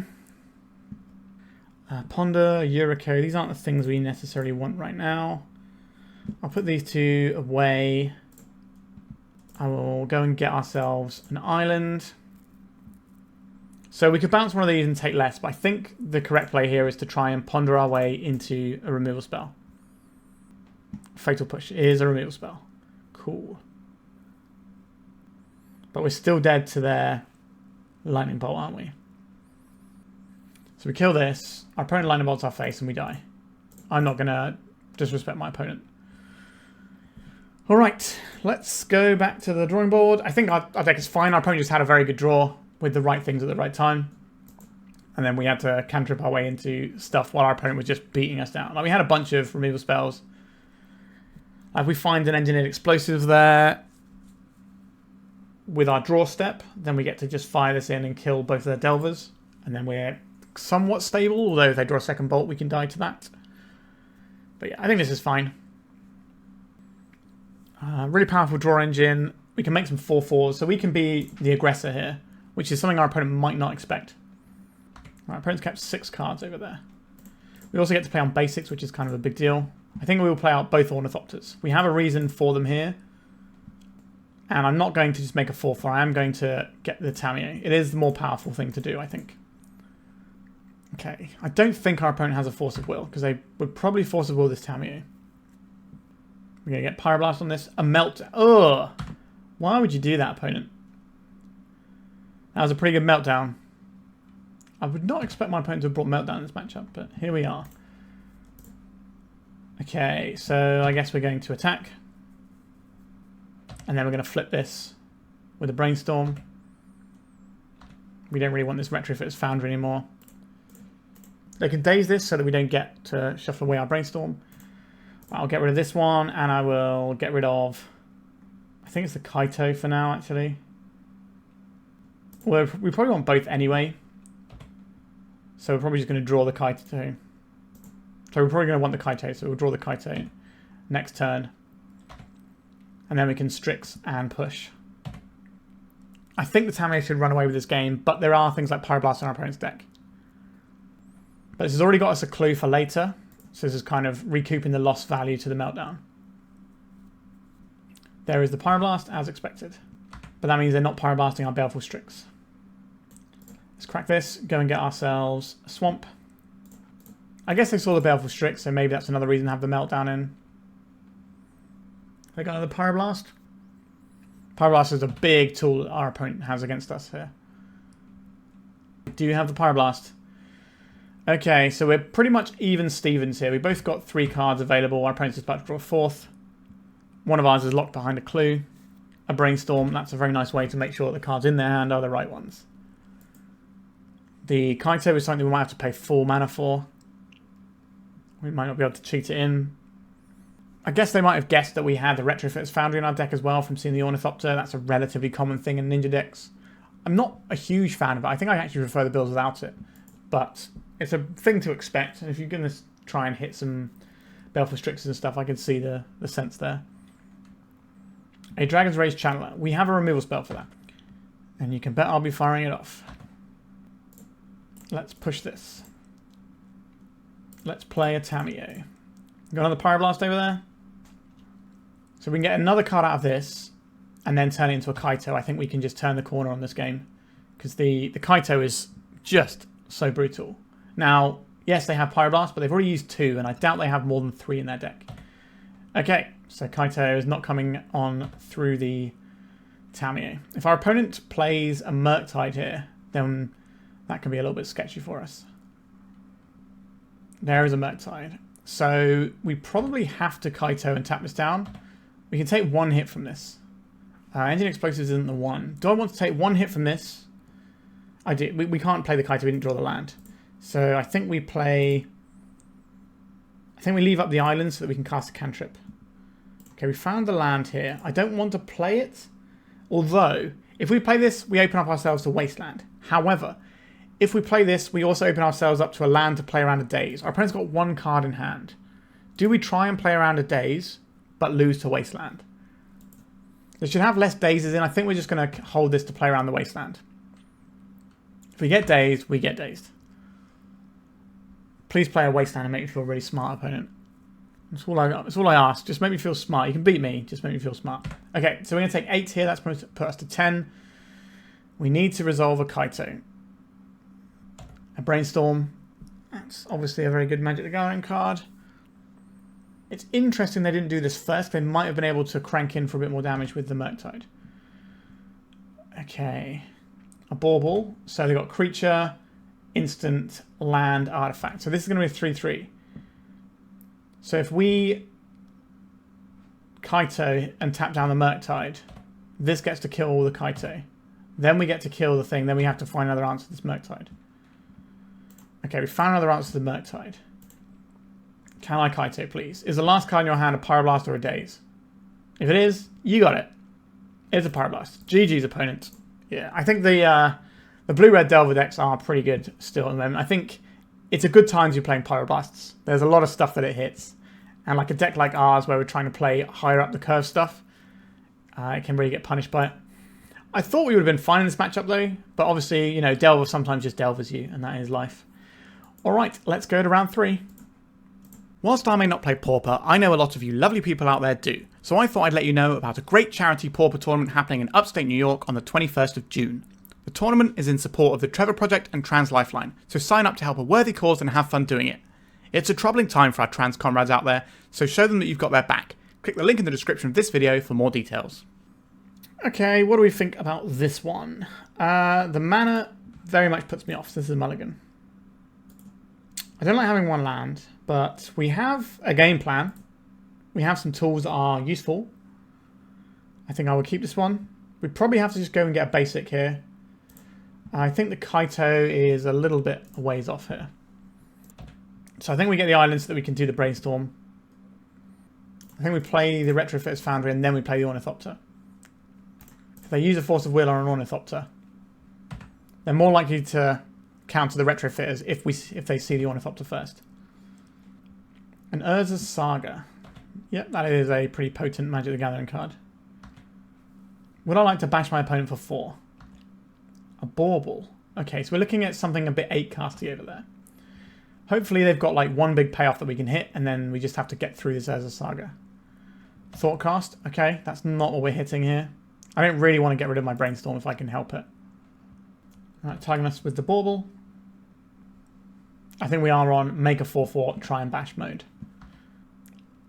Ponder, Yuriko. These aren't the things we necessarily want right now. I'll put these two away. I will go and get ourselves an island. So we could bounce one of these and take less, but I think the correct play here is to try and ponder our way into a removal spell. Fatal Push is a removal spell. Cool. But we're still dead to their Lightning Bolt, aren't we? So we kill this. Our opponent Lightning Bolts our face and we die. I'm not going to disrespect my opponent. Alright, let's go back to the drawing board. I think our deck is fine. Our opponent just had a very good draw with the right things at the right time. And then we had to cantrip our way into stuff while our opponent was just beating us down. Like, we had a bunch of removal spells. Like, we find an Engineered Explosive there with our draw step. Then we get to just fire this in and kill both of their Delvers. And then we're somewhat stable, although if they draw a second bolt, we can die to that. But yeah, I think this is fine. Really powerful draw engine. We can make some 4/4s, so we can be the aggressor here, which is something our opponent might not expect. Our opponent's kept 6 cards over there. We also get to play on basics, which is kind of a big deal. I think we will play out both Ornithopters. We have a reason for them here. And I'm not going to just make a 4/4. I am going to get the Tamiyo. It is the more powerful thing to do, I think. Okay. I don't think our opponent has a Force of Will, because they would probably Force of Will this Tamiyo. We're going to get Pyroblast on this. A Meltdown. Ugh. Why would you do that, opponent? That was a pretty good Meltdown. I would not expect my opponent to have brought Meltdown in this matchup, but here we are. Okay, so I guess we're going to attack. And then we're going to flip this with a Brainstorm. We don't really want this Retrofitter Foundry anymore. They can daze this so that we don't get to shuffle away our Brainstorm. I'll get rid of this one, and I will get rid of... I think it's the Kaito for now, actually. Well, we probably want both anyway. So we're probably just going to draw the Kaito. So we're probably going to want the Kaito, so we'll draw the Kaito next turn. And then we can Strix and push. I think the Tamiyo should run away with this game, but there are things like Pyroblast on our opponent's deck. But this has already got us a clue for later. So this is kind of recouping the lost value to the Meltdown. There is the Pyroblast, as expected. But that means they're not Pyroblasting our Baleful Strix. Let's crack this, go and get ourselves a Swamp. I guess they saw the Baleful Strix, so maybe that's another reason to have the Meltdown in. They got another Pyroblast. Pyroblast is a big tool that our opponent has against us here. Do you have the Pyroblast? Okay, so we're pretty much even Stevens here. We both got 3 cards available. Our opponent's just about to draw a 4th. One of ours is locked behind a clue. A Brainstorm, that's a very nice way to make sure that the cards in their hand are the right ones. The Kaito is something we might have to pay 4 mana for. We might not be able to cheat it in. I guess they might have guessed that we had the Retrofitter Foundry in our deck as well from seeing the Ornithopter. That's a relatively common thing in Ninja decks. I'm not a huge fan of it. I think I actually prefer the builds without it. But it's a thing to expect. And if you're going to try and hit some Baleful Strixes and stuff, I can see the sense there. A Dragon's Rage Channeler. We have a removal spell for that. And you can bet I'll be firing it off. Let's push this. Let's play a Tamiyo. Got another Pyroblast over there. So we can get another card out of this and then turn it into a Kaito. I think we can just turn the corner on this game. Because the Kaito is just so brutal. Now, yes, they have Pyroblast, but they've already used 2, and I doubt they have more than 3 in their deck. Okay, so Kaito is not coming on through the Tamiyo. If our opponent plays a Murktide here, then that can be a little bit sketchy for us. There is a Murktide. So we probably have to Kaito and tap this down. We can take 1 hit from this. Engine Explosives isn't the one. Do I want to take 1 hit from this? I do. We can't play the Kaito, we didn't draw the land. So I think we play... I think we leave up the island so that we can cast a cantrip. Okay, we found the land here. I don't want to play it. Although, if we play this, we open up ourselves to Wasteland. However, if we play this, we also open ourselves up to a land to play around a Daze. Our opponent's got 1 card in hand. Do we try and play around a Daze, but lose to Wasteland? They should have less Dazes in. I think we're just going to hold this to play around the Wasteland. If we get dazed, we get dazed. Please play a Wasteland and make me feel really smart, opponent. That's all I ask. Just make me feel smart. You can beat me. Just make me feel smart. Okay, so we're going to take 8 here. That's going to put us to 10. We need to resolve a Kaito. A Brainstorm. That's obviously a very good Magic the Gathering card. It's interesting they didn't do this first. They might have been able to crank in for a bit more damage with the Murktide. Okay. A Bauble. So they've got creature, instant, land, artifact. So this is going to be a 3/3. So if we Kaito and tap down the Murktide, this gets to kill all the Kaito. Then we get to kill the thing. Then we have to find another answer to this Murktide. Okay, we found another answer to the Murktide. Can I Kaito, please? Is the last card in your hand a Pyroblast or a Daze? If it is, you got it. It's a Pyroblast. GG's, opponent. Yeah, I think the blue-red Delver decks are pretty good still at the moment. I think it's a good time to be playing Pyroblasts. There's a lot of stuff that it hits. And like a deck like ours, where we're trying to play higher up the curve stuff, it can really get punished by it. I thought we would have been fine in this matchup, though. But obviously, you know, Delver sometimes just Delvers you, and that is life. All right, let's go to round 3. Whilst I may not play Pauper, I know a lot of you lovely people out there do. So I thought I'd let you know about a great charity Pauper tournament happening in upstate New York on the 21st of June. The tournament is in support of the Trevor Project and Trans Lifeline, so sign up to help a worthy cause and have fun doing it. It's a troubling time for our trans comrades out there, so show them that you've got their back. Click the link in the description of this video for more details. Okay, what do we think about this one? The mana very much puts me off. This is a mulligan. I don't like having 1 land, but we have a game plan. We have some tools that are useful. I think I would keep this one. We probably have to just go and get a basic here. I think the Kaito is a little bit a ways off here. So I think we get the island so that we can do the Brainstorm. I think we play the Retrofitter Foundry and then we play the Ornithopter. If they use a Force of Will on an Ornithopter, they're more likely to counter the Retrofitters if they see the Ornithopter first. An Urza's Saga. Yep, that is a pretty potent Magic the Gathering card. Would I like to bash my opponent for 4? A Bauble. Okay, so we're looking at something a bit 8-casty over there. Hopefully they've got like one big payoff that we can hit, and then we just have to get through this Urza's Saga. Thoughtcast. Okay, that's not what we're hitting here. I don't really want to get rid of my Brainstorm if I can help it. Alright, targeting us with the Bauble. I think we are on make a 4/4 try and bash mode.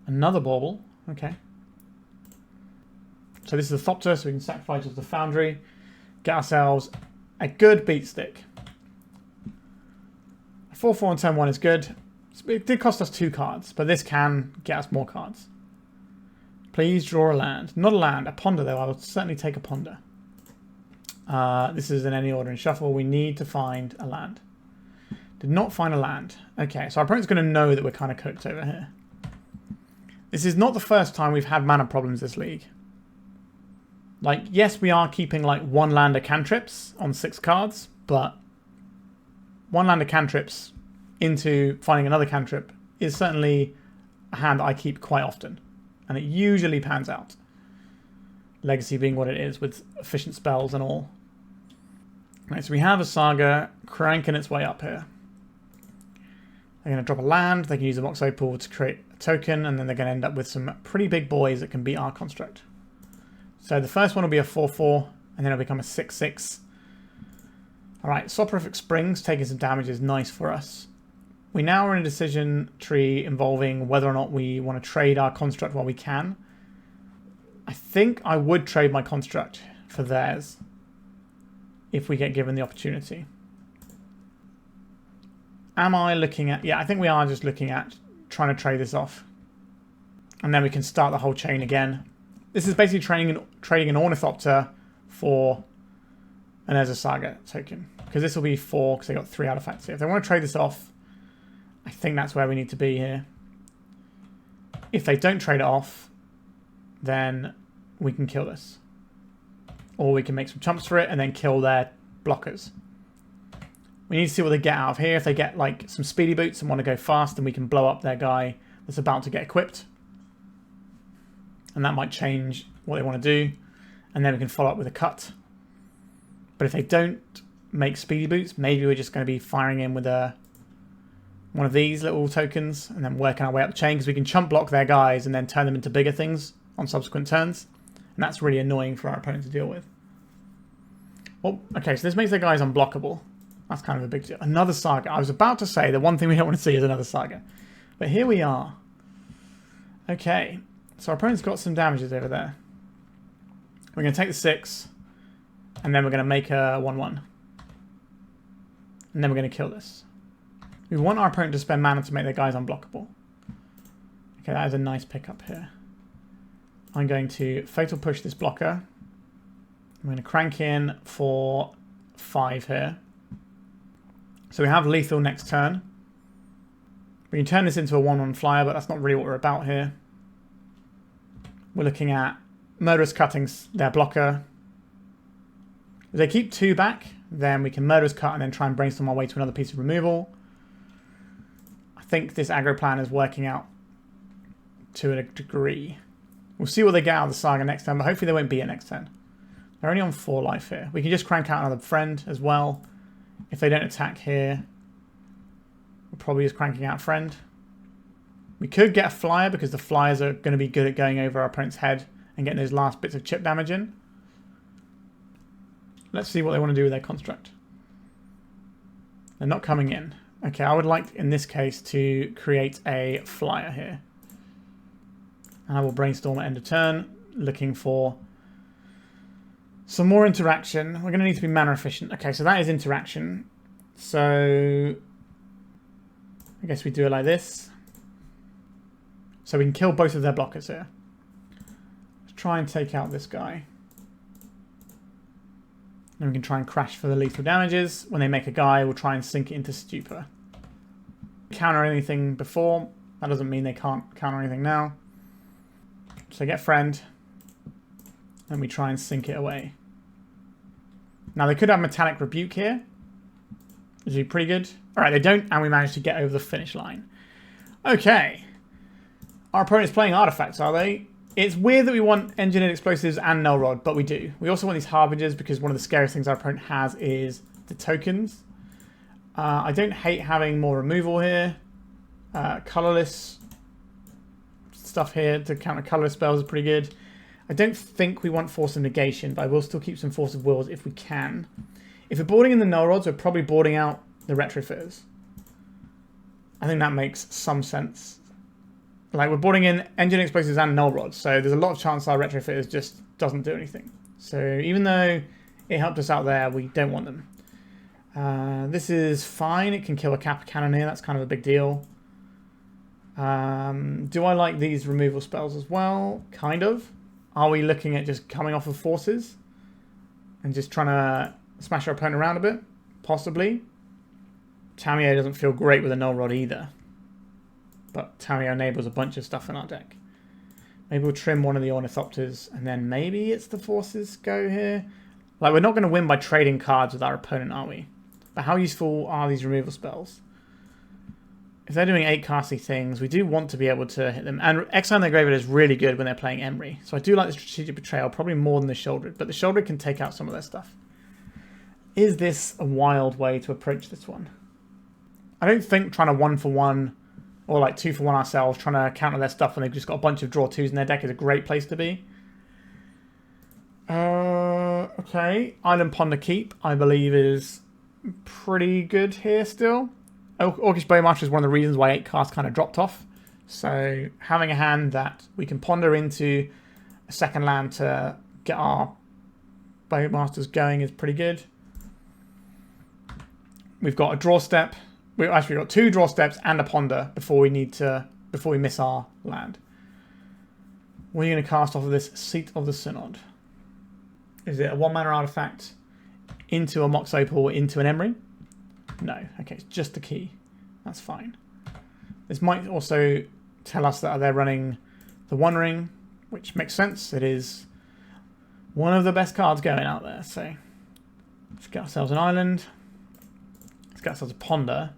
Another Bauble. Okay. So this is the Thopter, so we can sacrifice the Foundry. Get ourselves a good beat stick. 4/4 on turn 1 is good. It did cost us 2 cards, but this can get us more cards. Please draw a land. Not a land, a Ponder though. I will certainly take a Ponder. This is in any order in shuffle. We need to find a land. Did not find a land. Okay, so our opponent's going to know that we're kind of cooked over here. This is not the first time we've had mana problems this league. Like, yes, we are keeping like 1-lander cantrips on 6 cards, but 1-lander cantrips into finding another cantrip is certainly a hand that I keep quite often. And it usually pans out. Legacy being what it is with efficient spells and all. Right, so we have a Saga cranking its way up here. They're going to drop a land. They can use the Moxo pool to create a token, and then they're going to end up with some pretty big boys that can beat our construct. So the first one will be a 4/4, and then it'll become a 6/6. Alright, Soporific Springs taking some damage is nice for us. We now are in a decision tree involving whether or not we want to trade our construct while we can. I think I would trade my construct for theirs if we get given the opportunity. Am I looking at... Yeah, I think we are just looking at trying to trade this off. And then we can start the whole chain again. This is basically trading an Ornithopter for an Urza's Saga token. Because this will be 4 because they got 3 artifacts here. If they want to trade this off, I think that's where we need to be here. If they don't trade it off, then we can kill this. Or we can make some chumps for it and then kill their blockers. We need to see what they get out of here. If they get like some speedy boots and want to go fast, then we can blow up their guy that's about to get equipped. And that might change what they want to do. And then we can follow up with a cut. But if they don't make speedy boots, maybe we're just going to be firing in with one of these little tokens and then working our way up the chain, because we can chump block their guys and then turn them into bigger things on subsequent turns. And that's really annoying for our opponent to deal with. Well, okay, so this makes their guys unblockable. That's kind of a big deal. Another Saga. I was about to say the one thing we don't want to see is another Saga. But here we are. Okay. So our opponent's got some damages over there. We're going to take the 6. And then we're going to make a 1/1. And then we're going to kill this. We want our opponent to spend mana to make their guys unblockable. Okay, that is a nice pickup here. I'm going to Fatal Push this blocker. I'm going to crank in for 5 here. So we have lethal next turn. We can turn this into a 1/1 flyer, but that's not really what we're about here. We're looking at Murderous Cutting their blocker. If they keep 2 back, then we can Murderous Cut and then try and Brainstorm our way to another piece of removal. I think this aggro plan is working out to a degree. We'll see what they get out of the Saga next turn, but hopefully they won't be it next turn. They're only on 4 life here. We can just crank out another friend as well. If they don't attack here, we're probably just cranking out friend. We could get a flyer because the flyers are going to be good at going over our opponent's head and getting those last bits of chip damage in. Let's see what they want to do with their construct. They're not coming in. Okay, I would like, in this case, to create a flyer here. And I will Brainstorm at end of turn, looking for some more interaction. We're going to need to be mana efficient. Okay, so that is interaction. So I guess we do it like this. So we can kill both of their blockers here. try and take out this guy. Then we can try and crash for the lethal damages. When they make a guy, we'll try and sink it into Stupor. Counter anything before. That doesn't mean they can't counter anything now. So get friend. And we try and sink it away. Now they could have Metallic Rebuke here. Which would be pretty good. Alright, they don't, and we managed to get over the finish line. Okay. Our opponent's playing artifacts, are they? It's weird that we want Engineered Explosives and Null Rod, but we do. We also want these Harbingers because one of the scariest things our opponent has is the tokens. I don't hate having more removal here. Colorless stuff here to counter colorless spells is pretty good. I don't think we want Force of Negation, but I will still keep some Force of Wills if we can. If we're boarding in the Null Rods, we're probably boarding out the Retrofitters. I think that makes some sense. Like, we're boarding in Engineered Explosives and Null Rods, so there's a lot of chance our Retrofitters just doesn't do anything. So even though it helped us out there, we don't want them. This is fine. It can kill a Kappa Cannoneer. That's kind of a big deal. Do I like these removal spells as well? Kind of. Are we looking at just coming off of forces and just trying to smash our opponent around a bit? Possibly. Tamiyo doesn't feel great with a Null Rod either. But Tamiyo enables a bunch of stuff in our deck. Maybe we'll trim one of the Ornithopters and then maybe it's the forces go here. Like, we're not going to win by trading cards with our opponent, are we? But how useful are these removal spells? If they're doing 8-casty things, we do want to be able to hit them. And Exile their Graveyard is really good when they're playing Emery. So I do like the Strategic Betrayal, probably more than the Sheoldred. But the Sheoldred can take out some of their stuff. Is this a wild way to approach this one? I don't think trying to 1-for-1 or like 2-for-1 ourselves, trying to counter their stuff when they've just got a bunch of draw 2s in their deck is a great place to be. Okay. Island Ponder Keep, I believe, is pretty good here still. Orcish Bowmasters is one of the reasons why 8-cast kind of dropped off. So having a hand that we can ponder into a second land to get our Bowmasters going is pretty good. We've got a draw step. We've actually got 2 draw steps and a ponder before we miss our land. What are you going to cast off of this Seat of the Synod? Is it a 1-mana artifact into a Mox Opal into an Emery? No. Okay, it's just the key. That's fine. This might also tell us that they're running the One Ring, which makes sense. It is one of the best cards going out there. So let's get ourselves an island. Let's get ourselves a ponder.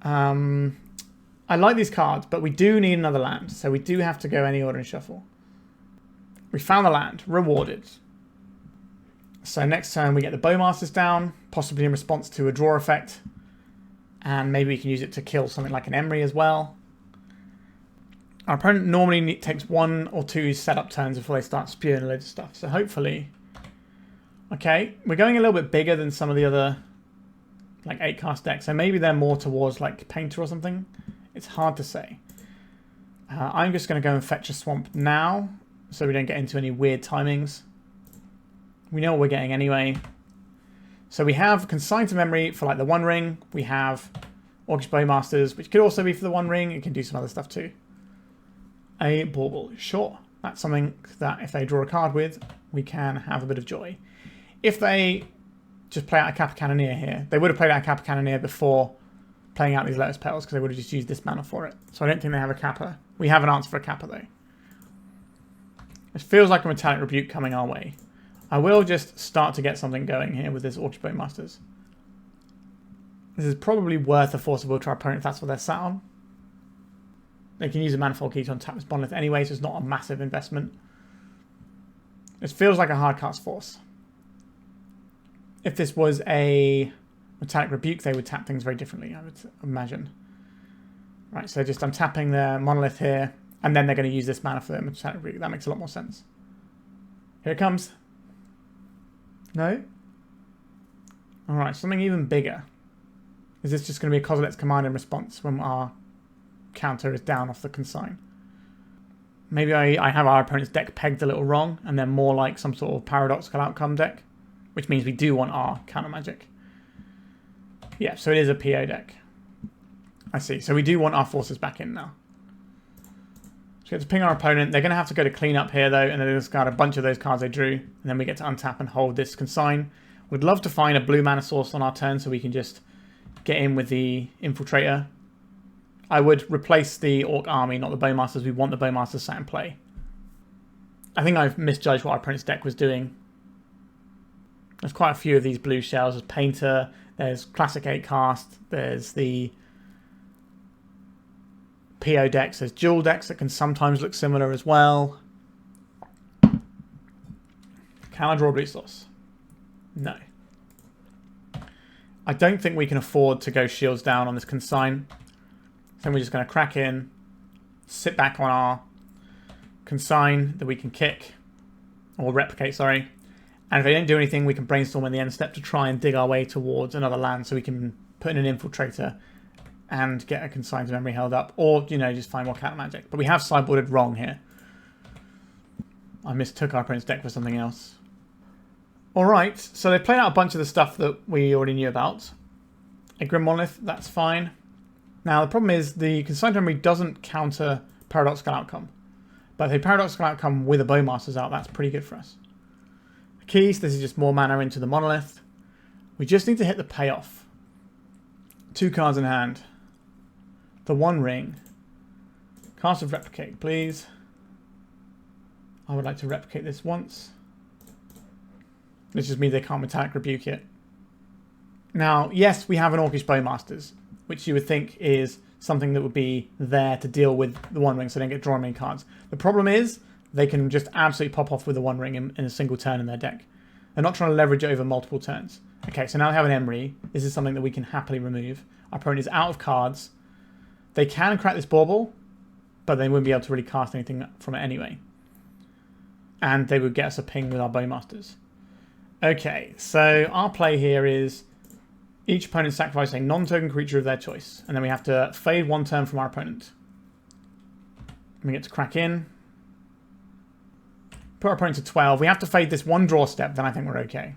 I like these cards, but we do need another land. So we do have to go any order and shuffle. We found the land. Rewarded. So next turn we get the Bowmasters down, possibly in response to a draw effect. And maybe we can use it to kill something like an Emery as well. Our opponent normally takes 1 or 2 setup turns before they start spewing a load of stuff. So hopefully... Okay, we're going a little bit bigger than some of the other like 8-cast decks. So maybe they're more towards like Painter or something. It's hard to say. I'm just going to go and fetch a Swamp now, so we don't get into any weird timings. We know what we're getting anyway. So we have Consign to Memory for like the One Ring. We have Orcish Bowmasters, which could also be for the One Ring. It can do some other stuff too. A Bauble. Sure. That's something that if they draw a card with, we can have a bit of joy. If they just play out a Kappa Cannoneer here, they would have played out a Kappa Cannoneer before playing out these Lotus Petals because they would have just used this mana for it. So I don't think they have a Kappa. We have an answer for a Kappa though. It feels like a Metallic Rebuke coming our way. I will just start to get something going here with this Orcish Bowmasters. This is probably worth a Force of Will to our opponent if that's what they're sat on. They can use a Manifold Key to untap this Monolith anyway, so it's not a massive investment. It feels like a hard cast Force. If this was a Metallic Rebuke, they would tap things very differently, I would imagine. Right, so just untapping their Monolith here, and then they're going to use this mana for the Metallic Rebuke. That makes a lot more sense. Here it comes. No? Alright, something even bigger. Is this just going to be a Kozilek's Command in response when our counter is down off the Consign? Maybe I have our opponent's deck pegged a little wrong, and they're more like some sort of paradoxical outcome deck, which means we do want our counter magic. Yeah, so it is a PO deck. I see. So we do want our forces back in now. So we get to ping our opponent. They're going to have to go to clean up here, though, and then discard a bunch of those cards they drew. And then we get to untap and hold this Consign. We'd love to find a blue mana source on our turn so we can just get in with the Infiltrator. I would replace the Orc army, not the Bowmasters. We want the Bowmasters sat in play. I think I've misjudged what our opponent's deck was doing. There's quite a few of these blue shells. There's Painter, there's Classic 8 Cast, there's the PO decks, there's dual decks that can sometimes look similar as well. Can I draw a blue source? No. I don't think we can afford to go shields down on this Consign. So we're just going to crack in, sit back on our Consign that we can kick, or replicate, sorry. And if they don't do anything, we can Brainstorm in the end step to try and dig our way towards another land so we can put in an Infiltrator and get a Consigned memory held up. Or, you know, just find more counter magic. But we have sideboarded wrong here. I mistook our opponent's deck for something else. Alright, so they played out a bunch of the stuff that we already knew about. A Grim Monolith, that's fine. Now, the problem is the Consigned memory doesn't counter Paradoxical Outcome. But if a Paradoxical Outcome with a Bowmasters out, that's pretty good for us. Keys, this is just more mana into the Monolith. We just need to hit the payoff. 2 cards in hand. The One Ring. Cast of Replicate, please. I would like to replicate this once. This just means they can't Metallic Rebuke it. Now, yes, we have an Orcish Bowmasters, which you would think is something that would be there to deal with the One Ring so they don't get drawn many cards. The problem is they can just absolutely pop off with the One Ring in a single turn in their deck. They're not trying to leverage it over multiple turns. Okay, so now they have an Emery. This is something that we can happily remove. Our opponent is out of cards. They can crack this Bauble, but they wouldn't be able to really cast anything from it anyway. And they would get us a ping with our Bowmasters. Okay, so our play here is each opponent sacrifices a non-token creature of their choice. And then we have to fade 1 turn from our opponent. We get to crack in. Put our opponent to 12. We have to fade this 1 draw step, then I think we're okay.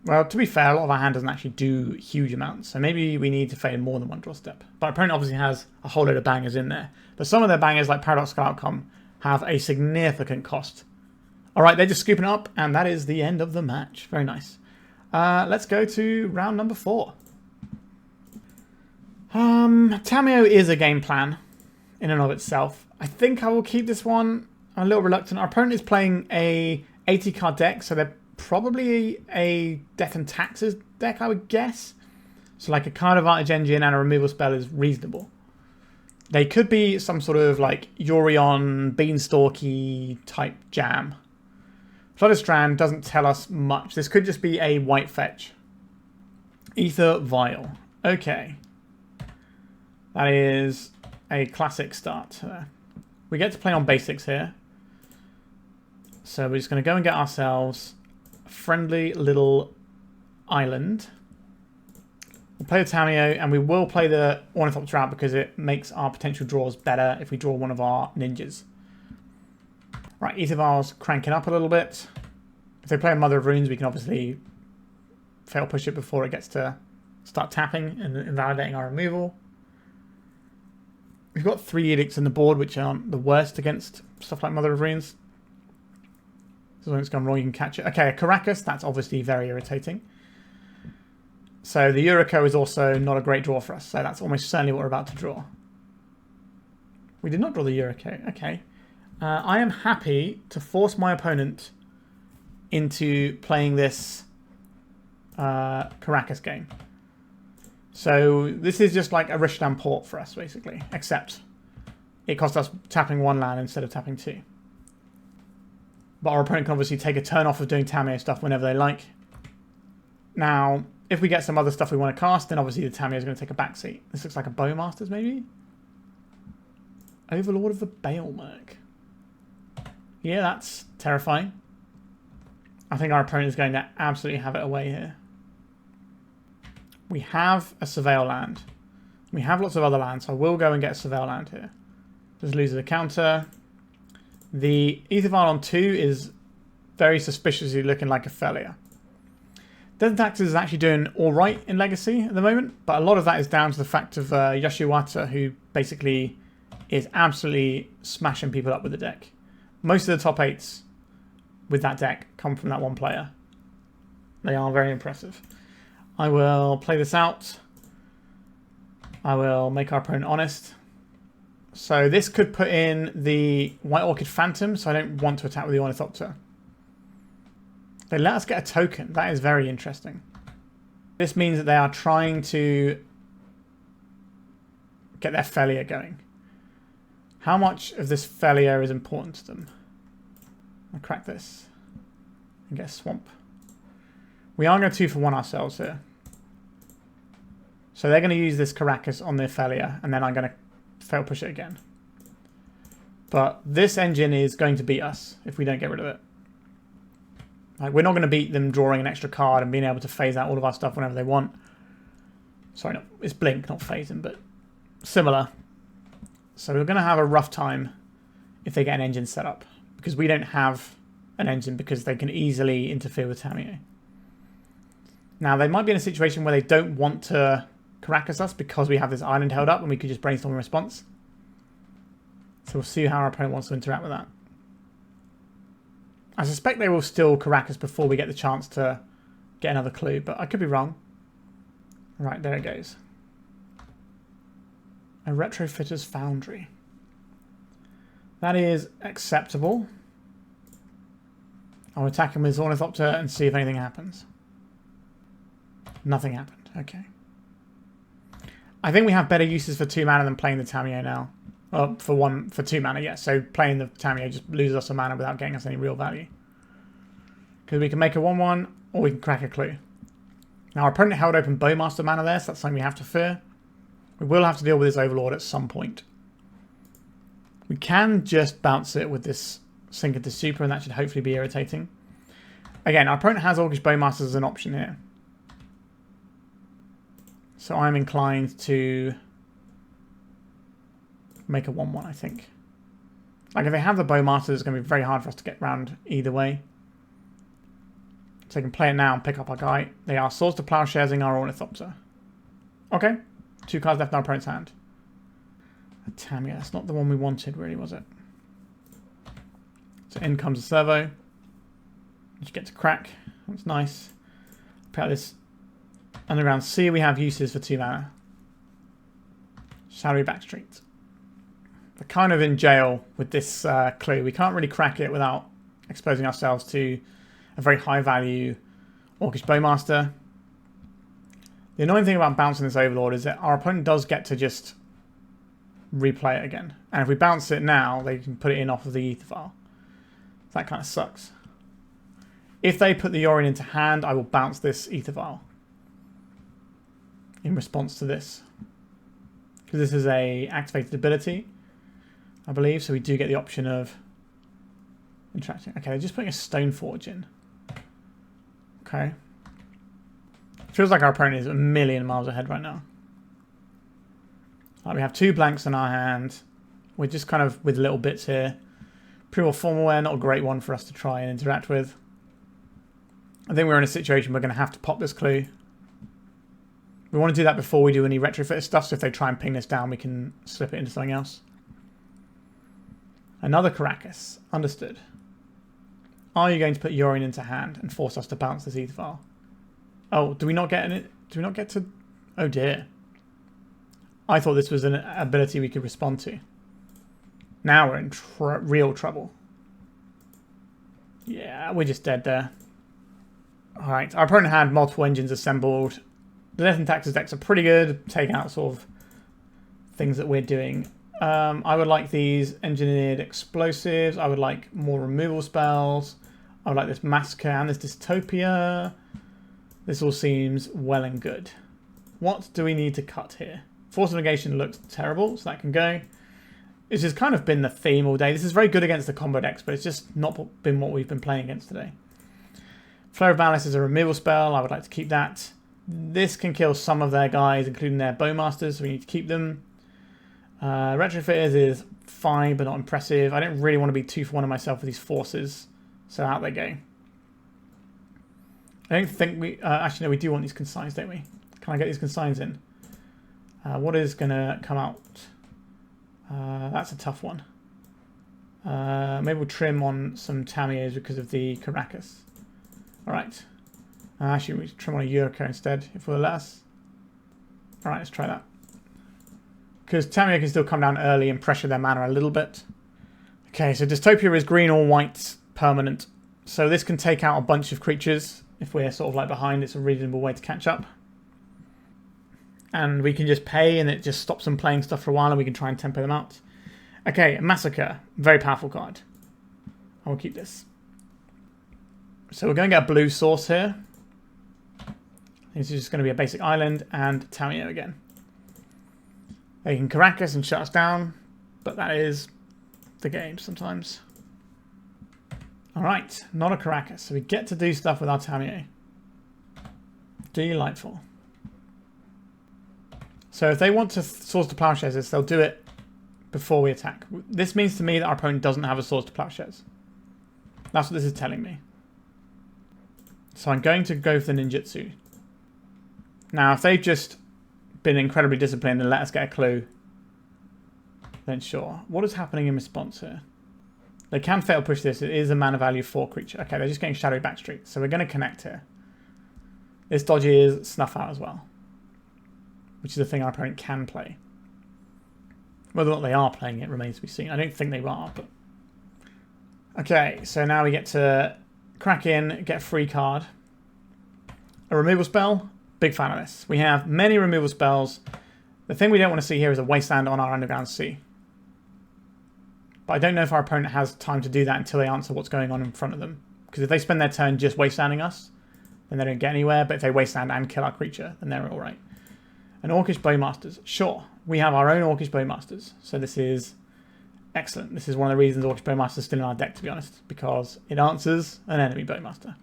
Well, to be fair, a lot of our hand doesn't actually do huge amounts. So maybe we need to fade more than 1 draw step. But our opponent obviously has a whole load of bangers in there. But some of their bangers, like Paradoxical Outcome, have a significant cost. Alright, they're just scooping up, and that is the end of the match. Very nice. Let's go to round number 4. Tamiyo is a game plan in and of itself. I think I will keep this one. I'm a little reluctant. Our opponent is playing a 80 card deck, so they're probably a Death and Taxes deck, I would guess. So like a Card Advantage engine and a removal spell is reasonable. They could be some sort of like Yorion, Beanstalky type jam. Flooded Strand doesn't tell us much. This could just be a white fetch. Ether Vial. Okay. That is a classic start. We get to play on basics here. So we're just going to go and get ourselves a friendly little island. We'll play the Tamiyo, and we will play the Ornithopter out because it makes our potential draws better if we draw one of our ninjas. Right, Ether Vial's cranking up a little bit. If they play a Mother of Runes, we can obviously fail push it before it gets to start tapping and invalidating our removal. We've got 3 Edicts in the board, which aren't the worst against stuff like Mother of Runes. So when it's gone wrong, you can catch it. Okay, a Caracas, that's obviously very irritating. So the Yuriko is also not a great draw for us. So that's almost certainly what we're about to draw. We did not draw the Yuriko. Okay. I am happy to force my opponent into playing this Caracas game. So this is just like a Rishdam port for us, basically. Except it cost us tapping 1 land instead of tapping 2. But our opponent can obviously take a turn off of doing Tamiyo stuff whenever they like. Now, if we get some other stuff we want to cast, then obviously the Tamiyo is going to take a backseat. This looks like a Bowmasters, maybe? Overlord of the Baelmerk. Yeah, that's terrifying. I think our opponent is going to absolutely have it away here. We have a Surveil land. We have lots of other lands, so I will go and get a Surveil land here. Just loses a counter. The Ether Vial on 2 is very suspiciously looking like a failure. Death and Taxes is actually doing alright in Legacy at the moment, but a lot of that is down to the fact of Yoshiwata, who basically is absolutely smashing people up with the deck. Most of the top 8s with that deck come from that one player. They are very impressive. I will play this out. I will make our opponent honest. So this could put in the White Orchid Phantom, so I don't want to attack with the Ornithopter. They let us get a token. That is very interesting. This means that they are trying to get their Felia going. How much of this Felia is important to them? I'll crack this and get a Swamp. We are going to 2-for-1 ourselves here. So they're going to use this Caracas on their Felia, and then I'm going to fail push it again. But this engine is going to beat us if we don't get rid of it. Like, we're not going to beat them drawing an extra card and being able to phase out all of our stuff whenever they want. Sorry, no, it's Blink, not phasing, but similar. So we're going to have a rough time if they get an engine set up, because we don't have an engine because they can easily interfere with Tamiyo. Now, they might be in a situation where they don't want to Caracas us because we have this island held up and we could just Brainstorm in response. So we'll see how our opponent wants to interact with that. I suspect they will still Caracas before we get the chance to get another clue, but I could be wrong. Right, there it goes. A Retrofitter's Foundry. That is acceptable. I'll attack him with his Ornithopter and see if anything happens. Nothing happened. Okay. I think we have better uses for 2 mana than playing the Tamiyo now. Well, for 2 mana, yes. So playing the Tamiyo just loses us a mana without getting us any real value. Because we can make a 1/1 or we can crack a clue. Now our opponent held open Bowmaster mana there, so that's something we have to fear. We will have to deal with his Overlord at some point. We can just bounce it with this Sink into Stupor, and that should hopefully be irritating. Again, our opponent has Orcish Bowmasters as an option here. So I'm inclined to make a 1/1, I think. Like, if they have the Bowmasters, it's going to be very hard for us to get round either way. So they can play it now and pick up our guy. They are Swords to Plowsharesing our Ornithopter. Okay. 2 cards left in our opponent's hand. A Tamiyo. That's not the one we wanted, really, was it? So in comes a Servo. You get to crack. That's nice. Pick out this Underground Sea. We have uses for 2 mana. Shadowy Backstreet. We're kind of in jail with this clue. We can't really crack it without exposing ourselves to a very high value Orcish Bowmaster. The annoying thing about bouncing this Overlord is that our opponent does get to just replay it again. And if we bounce it now, they can put it in off of the Ether File. That kind of sucks. If they put the Yorion into hand, I will bounce this Ether File in response to this. Because this is a activated ability, I believe, so we do get the option of interacting. Okay, they're just putting a Stoneforge in. Okay. Feels like our opponent is a million miles ahead right now. Right, we have 2 blanks in our hand. We're just kind of with little bits here. Pre-war Formalware, not a great one for us to try and interact with. I think we're in a situation we're going to have to pop this clue. We want to do that before we do any Retrofitter stuff, so if they try and ping this down, we can slip it into something else. Another Caracas. Understood. Are you going to put Yorion into hand and force us to bounce this Ether File? Oh, do we not get to... Oh dear. I thought this was an ability we could respond to. Now we're in real trouble. Yeah, we're just dead there. Alright, our opponent had multiple engines assembled. The Death and Taxes decks are pretty good, taking out sort of things that we're doing. I would like these Engineered Explosives. I would like more removal spells. I would like this Massacre and this Dystopia. This all seems well and good. What do we need to cut here? Force of Negation looks terrible, so that can go. This has kind of been the theme all day. This is very good against the combo decks, but it's just not been what we've been playing against today. Flare of Malice is a removal spell. I would like to keep that. This can kill some of their guys, including their Bowmasters, so we need to keep them. Retrofitters is fine, but not impressive. I don't really want to be 2-for-1 of myself with these forces, so out they go. I don't think we... actually, no, we do want these consigns, don't we? Can I get these consigns in? What is going to come out? That's a tough one. Maybe we'll trim on some Tamiyos because of the Caracas. Alright. Actually, we should trim on a Yuriko instead, if we'll let us. Alright, let's try that. Because Tamiyo can still come down early and pressure their mana a little bit. Okay, so Dystopia is green or white permanent. So this can take out a bunch of creatures. If we're sort of like behind, it's a reasonable way to catch up. And we can just pay and it just stops them playing stuff for a while and we can try and tempo them out. Okay, Massacre. Very powerful card. I will keep this. So we're going to get a blue source here. This is just going to be a basic island and Tamiyo again. They can Caracas and shut us down, but that is the game sometimes. Alright, not a Caracas, so we get to do stuff with our Tamiyo. Delightful. So if they want to Swords to Plowshares, they'll do it before we attack. This means to me that our opponent doesn't have a Swords to Plowshares. That's what this is telling me. So I'm going to go for the ninjutsu. Now, if they've just been incredibly disciplined and let us get a clue, then sure. What is happening in response here? They can fatal push this. It is a mana value 4 creature. Okay, they're just getting Shadowy Backstreet. So we're going to connect here. This dodge is Snuff Out as well, which is a thing our opponent can play. Whether or not they are playing it remains to be seen. I don't think they are, but... Okay, so now we get to crack in, get a free card. A removal spell. Big fan of this. We have many removal spells. The thing we don't want to see here is a Wasteland on our Underground Sea. But I don't know if our opponent has time to do that until they answer what's going on in front of them. Because if they spend their turn just Wastelanding us, then they don't get anywhere. But if they Wasteland and kill our creature, then they're alright. An Orcish Bowmasters. Sure. We have our own Orcish Bowmasters. So this is excellent. This is one of the reasons Orcish Bowmasters is still in our deck, to be honest. Because it answers an enemy Bowmaster.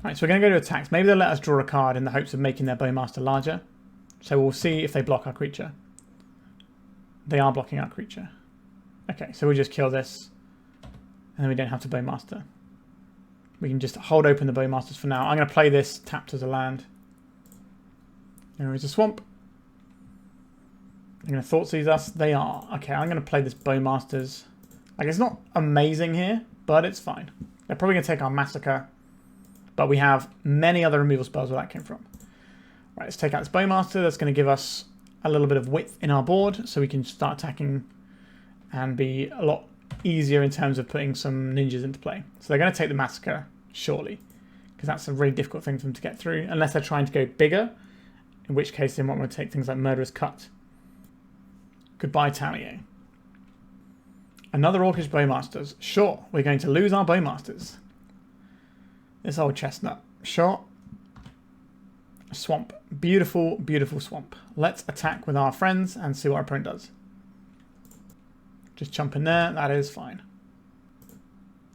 Right, so we're going to go to attacks. Maybe they'll let us draw a card in the hopes of making their Bowmaster larger. So we'll see if they block our creature. They are blocking our creature. Okay, so we'll just kill this. And then we don't have to Bowmaster. We can just hold open the Bowmasters for now. I'm going to play this tapped as a land. There is a swamp. They're going to Thoughtseize us. They are. Okay, I'm going to play this Bowmasters. Like, it's not amazing here, but it's fine. They're probably going to take our Massacre. But we have many other removal spells where that came from. Right, let's take out this Bowmaster. That's going to give us a little bit of width in our board, so we can start attacking and be a lot easier in terms of putting some ninjas into play. So they're going to take the Massacre, surely, because that's a really difficult thing for them to get through, unless they're trying to go bigger, in which case they might want to take things like Murderous Cut. Goodbye, Tamiyo. Another Orcish Bowmasters. Sure, we're going to lose our Bowmasters. This old chestnut. Sure. Swamp. Beautiful, beautiful swamp. Let's attack with our friends and see what our opponent does. Just jump in there. That is fine.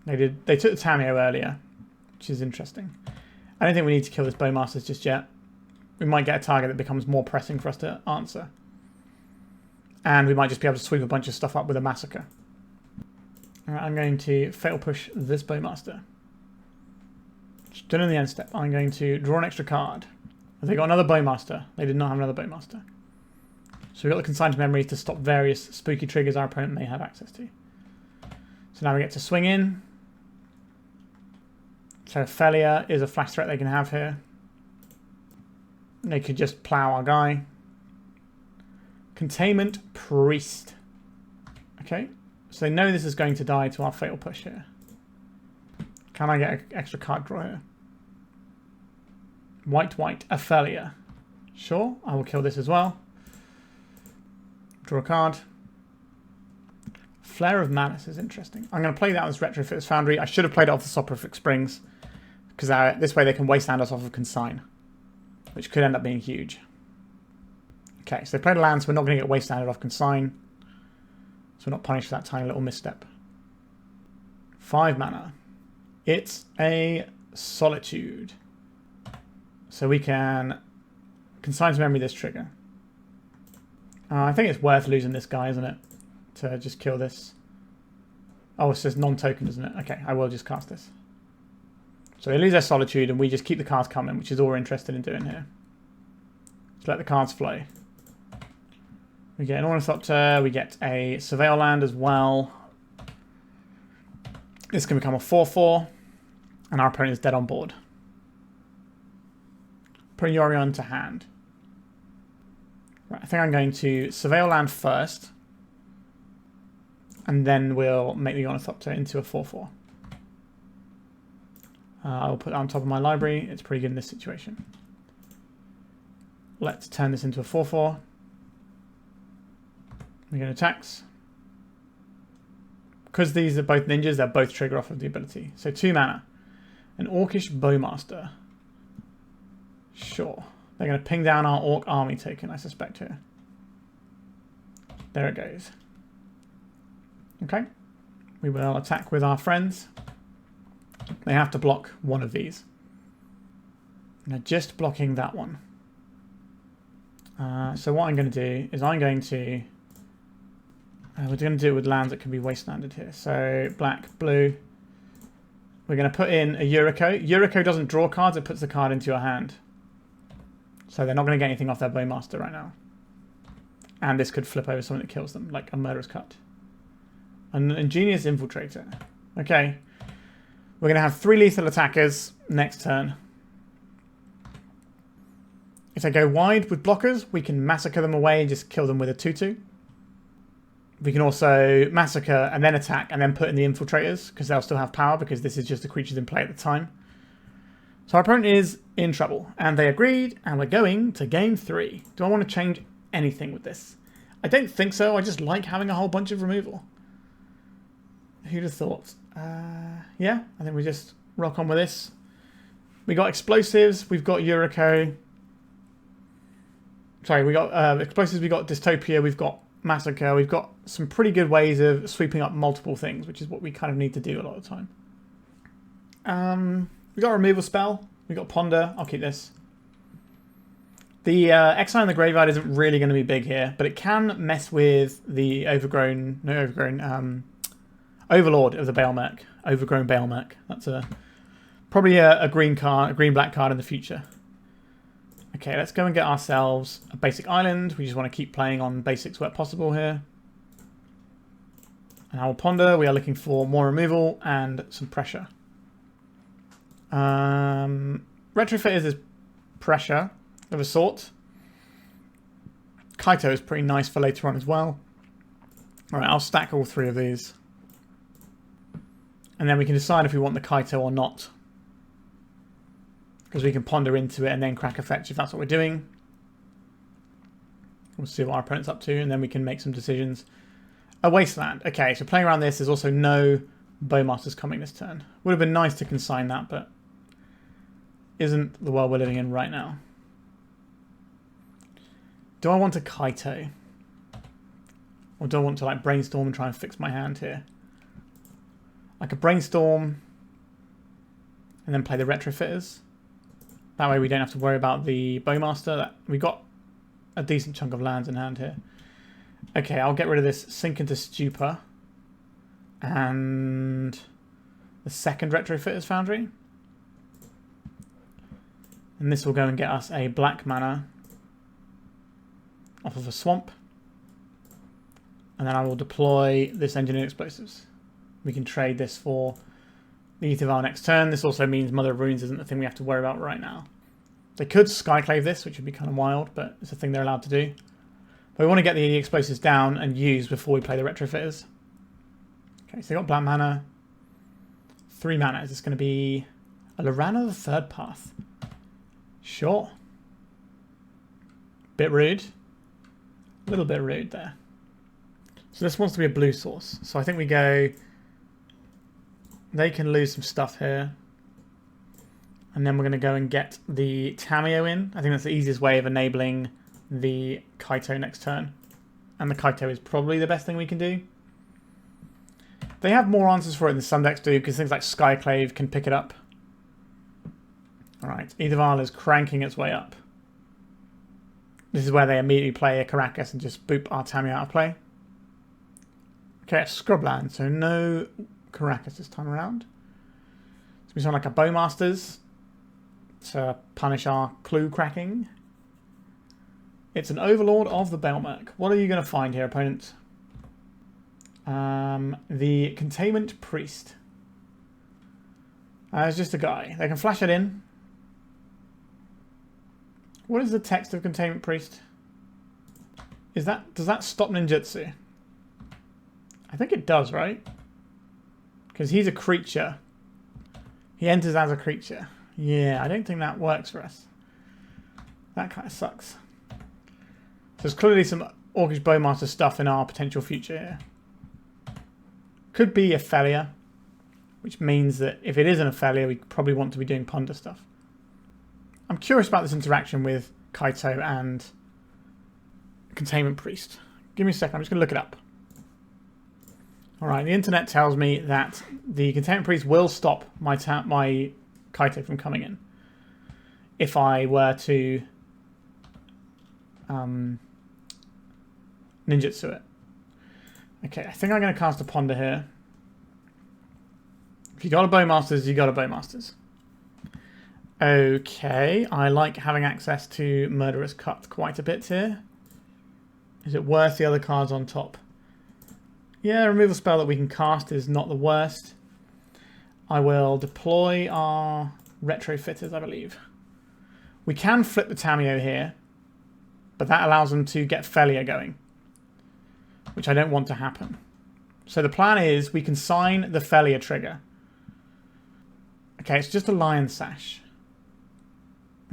They took the Tamiyo earlier, which is interesting. I don't think we need to kill this Bowmasters just yet. We might get a target that becomes more pressing for us to answer. And we might just be able to sweep a bunch of stuff up with a Massacre. Alright, I'm going to fatal push this Bowmaster. Still in the end step. I'm going to draw an extra card. They got another Bowmaster. They did not have another Bowmaster. So we've got the Consigned Memories to stop various spooky triggers our opponent may have access to. So now we get to swing in. So Felia is a flash threat they can have here. They could just plow our guy. Containment Priest. Okay. So they know this is going to die to our fatal push here. Can I get an extra card draw here? White, white, Ophelia. Sure, I will kill this as well. Draw a card. Flare of Malice is interesting. I'm going to play that as Retrofitter Foundry. I should have played it off the Soporific Springs, because this way they can Wasteland us off of Consign, which could end up being huge. Okay, so they played a land, so we're not going to get Wastelanded off Consign. So we're not punished for that tiny little misstep. 5 mana. It's a Solitude. So we can Consign to memory this trigger. I think it's worth losing this guy, isn't it? To just kill this. Oh, it says non-token, doesn't it? Okay, I will just cast this. So they lose their Solitude and we just keep the cards coming, which is all we're interested in doing here. Just let the cards flow. We get an Ornithopter, we get a Surveil land as well. This can become a 4/4, and our opponent is dead on board. Put Yorion to hand. Right, I think I'm going to Surveil land first, and then we'll make the Ornithopter into a 4/4. I'll put that on top of my library. It's pretty good in this situation. Let's turn this into a 4/4. We're going to attacks. Because these are both ninjas, they'll both trigger off of the ability. So 2 mana. An Orcish Bowmaster. Sure. They're going to ping down our Orc army token, I suspect, here. There it goes. Okay. We will attack with our friends. They have to block one of these. And they're just blocking that one. So what I'm going to do is I'm going to... we're going to do it with lands that can be wastelanded here. So black, blue. We're going to put in a Yuriko. Yuriko doesn't draw cards, it puts the card into your hand. So they're not going to get anything off their Bowmaster right now. And this could flip over something that kills them, like a Murderous Cut. An Ingenious Infiltrator. Okay. We're going to have 3 lethal attackers next turn. If they go wide with blockers, we can Massacre them away and just kill them with a 2/2. We can also Massacre and then attack and then put in the Infiltrators because they'll still have power because this is just the creatures in play at the time. So our opponent is in trouble and they agreed and we're going to game 3. Do I want to change anything with this? I don't think so. I just like having a whole bunch of removal. Who'd have thought? Yeah, I think we just rock on with this. We got explosives. We've got Yuriko. Sorry, we got explosives. We got Dystopia. We've got Massacre. We've got some pretty good ways of sweeping up multiple things, which is what we kind of need to do a lot of the time. We got a removal spell. We got Ponder. I'll keep this. The Exile in the Graveyard isn't really going to be big here, but it can mess with the Overlord of the Baelmerc. Overgrown Baelmerc. That's probably a green card, a green-black card in the future. Okay, let's go and get ourselves a basic island. We just want to keep playing on basics where possible here. And our Ponder, we are looking for more removal and some pressure. Retrofitter is pressure of a sort. Kaito is pretty nice for later on as well. Alright, I'll stack all 3 of these. And then we can decide if we want the Kaito or not. Because we can ponder into it and then crack effects if that's what we're doing. We'll see what our opponent's up to and then we can make some decisions. A Wasteland. Okay, so playing around this, there's also no Bowmasters coming this turn. Would have been nice to consign that, but isn't the world we're living in right now. Do I want a Kaito? Or do I want to like Brainstorm and try and fix my hand here? I could Brainstorm and then play the Retrofitters. That way we don't have to worry about the Bowmaster. We've got a decent chunk of lands in hand here. Okay, I'll get rid of this Sink into Stupor. And the second Retrofitter Foundry. And this will go and get us a black mana off of a swamp. And then I will deploy this Engineered Explosives. We can trade this for the Ether Vial next turn. This also means Mother of Runes isn't the thing we have to worry about right now. They could Skyclave this, which would be kind of wild, but it's a thing they're allowed to do. But we want to get the explosives down and use before we play the Retrofitters. Okay, so they got black mana. 3 mana. Is this going to be a Lorana the Third Path? Sure. Bit rude. A little bit rude there. So this wants to be a blue source. So I think we go... They can lose some stuff here. And then we're going to go and get the Tamiyo in. I think that's the easiest way of enabling the Kaito next turn. And the Kaito is probably the best thing we can do. They have more answers for it than some decks do, because things like Skyclave can pick it up. Alright, Ether Vial is cranking its way up. This is where they immediately play a Caracas and just boop our Tamiyo out of play. Okay, it's Scrubland, so no Caracas this time around. So we sound like a Bowmasters to punish our clue cracking. It's an Overlord of the Belmerk. What are you going to find here, opponent? The Containment Priest. It's just a guy. They can flash it in. What is the text of Containment Priest? Does that stop ninjutsu? I think it does, right? Because he's a creature. He enters as a creature. Yeah, I don't think that works for us. That kind of sucks. So there's clearly some Orcish Bowmaster stuff in our potential future here. Could be a failure, which means that if it isn't a failure, we probably want to be doing ponder stuff. I'm curious about this interaction with Kaito and Containment Priest. Give me a second, I'm just going to look it up. Alright, the internet tells me that the Containment Priest will stop my Kaito from coming in. If I were to ninjutsu it. Okay, I think I'm going to cast a ponder here. If you got a Bowmasters, you got a Bowmasters. Okay, I like having access to Murderous Cut quite a bit here. Is it worth the other cards on top? Yeah, removal spell that we can cast is not the worst. I will deploy our Retrofitters, I believe. We can flip the Tamiyo here, but that allows them to get failure going, which I don't want to happen. So the plan is we consign the failure trigger. Okay, it's just a Lion Sash.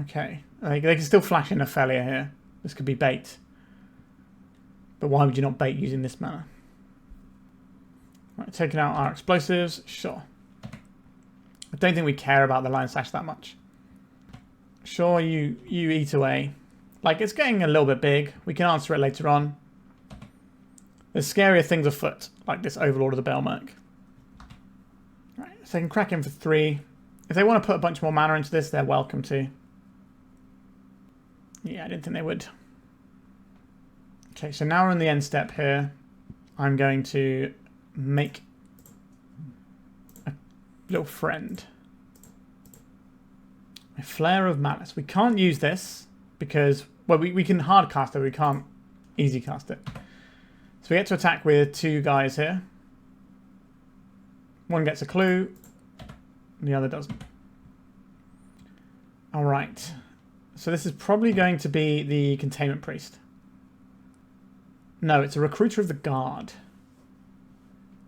Okay, they can still flash in a failure here. This could be bait. But why would you not bait using this mana? Right, taking out our explosives, sure. I don't think we care about the Lion Sash that much. Sure, you eat away. Like, it's getting a little bit big. We can answer it later on. There's scarier things afoot, like this Overlord of the Belmerk. Right, so they can crack in for 3. If they want to put a bunch more mana into this, they're welcome to. Yeah, I didn't think they would. Okay, so now we're in the end step here. I'm going to make a little friend. A Flare of Malice. We can't use this because, well, we can hard cast it, we can't easy cast it. So we get to attack with 2 guys here. One gets a clue, the other doesn't. Alright. So this is probably going to be the Containment Priest. No, it's a Recruiter of the Guard.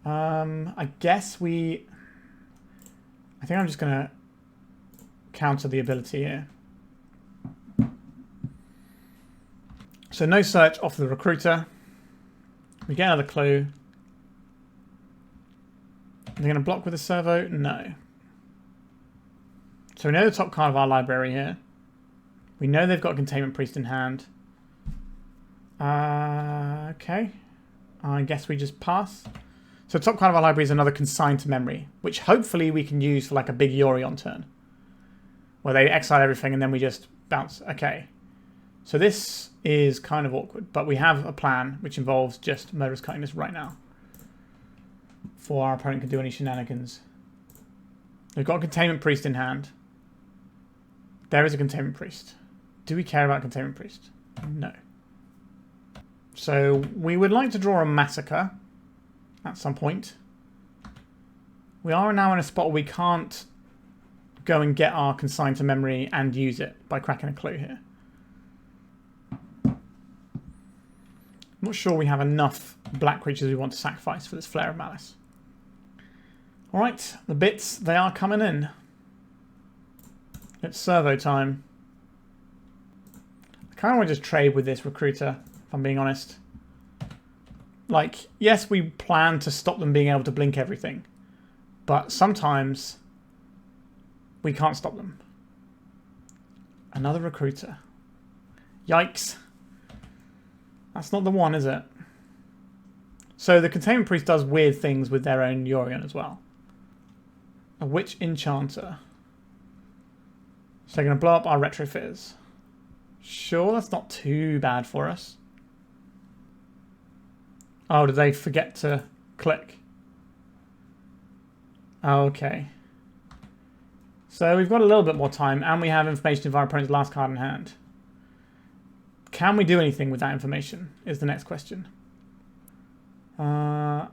I guess I think I'm just going to counter the ability here. So no search off the Recruiter. We get another clue. Are they going to block with a servo? No. So we know the top card of our library here. We know they've got a Containment Priest in hand. Okay. I guess we just pass. So top card of our library is another Consign to memory, which hopefully we can use for like a big Yorion turn, where they exile everything and then we just bounce. Okay. So this is kind of awkward, but we have a plan which involves just Murderous Cutting this right now, before our opponent can do any shenanigans. We've got a Containment Priest in hand. There is a Containment Priest. Do we care about Containment Priest? No. So we would like to draw a Massacre at some point. We are now in a spot where we can't go and get our Consign to memory and use it by cracking a clue here. I'm not sure we have enough black creatures we want to sacrifice for this Flare of Malice. Alright, the bits, they are coming in. It's servo time. I kind of want to just trade with this Recruiter, if I'm being honest. Like, yes, we plan to stop them being able to blink everything, but sometimes we can't stop them. Another Recruiter. Yikes. That's not the one, is it? So the Containment Priest does weird things with their own Yorion as well. A Witch Enchanter. So they're going to blow up our Retrofitters. Sure, that's not too bad for us. Oh, did they forget to click? Okay. So we've got a little bit more time, and we have information of our opponent's last card in hand. can we do anything with that information is the next question. I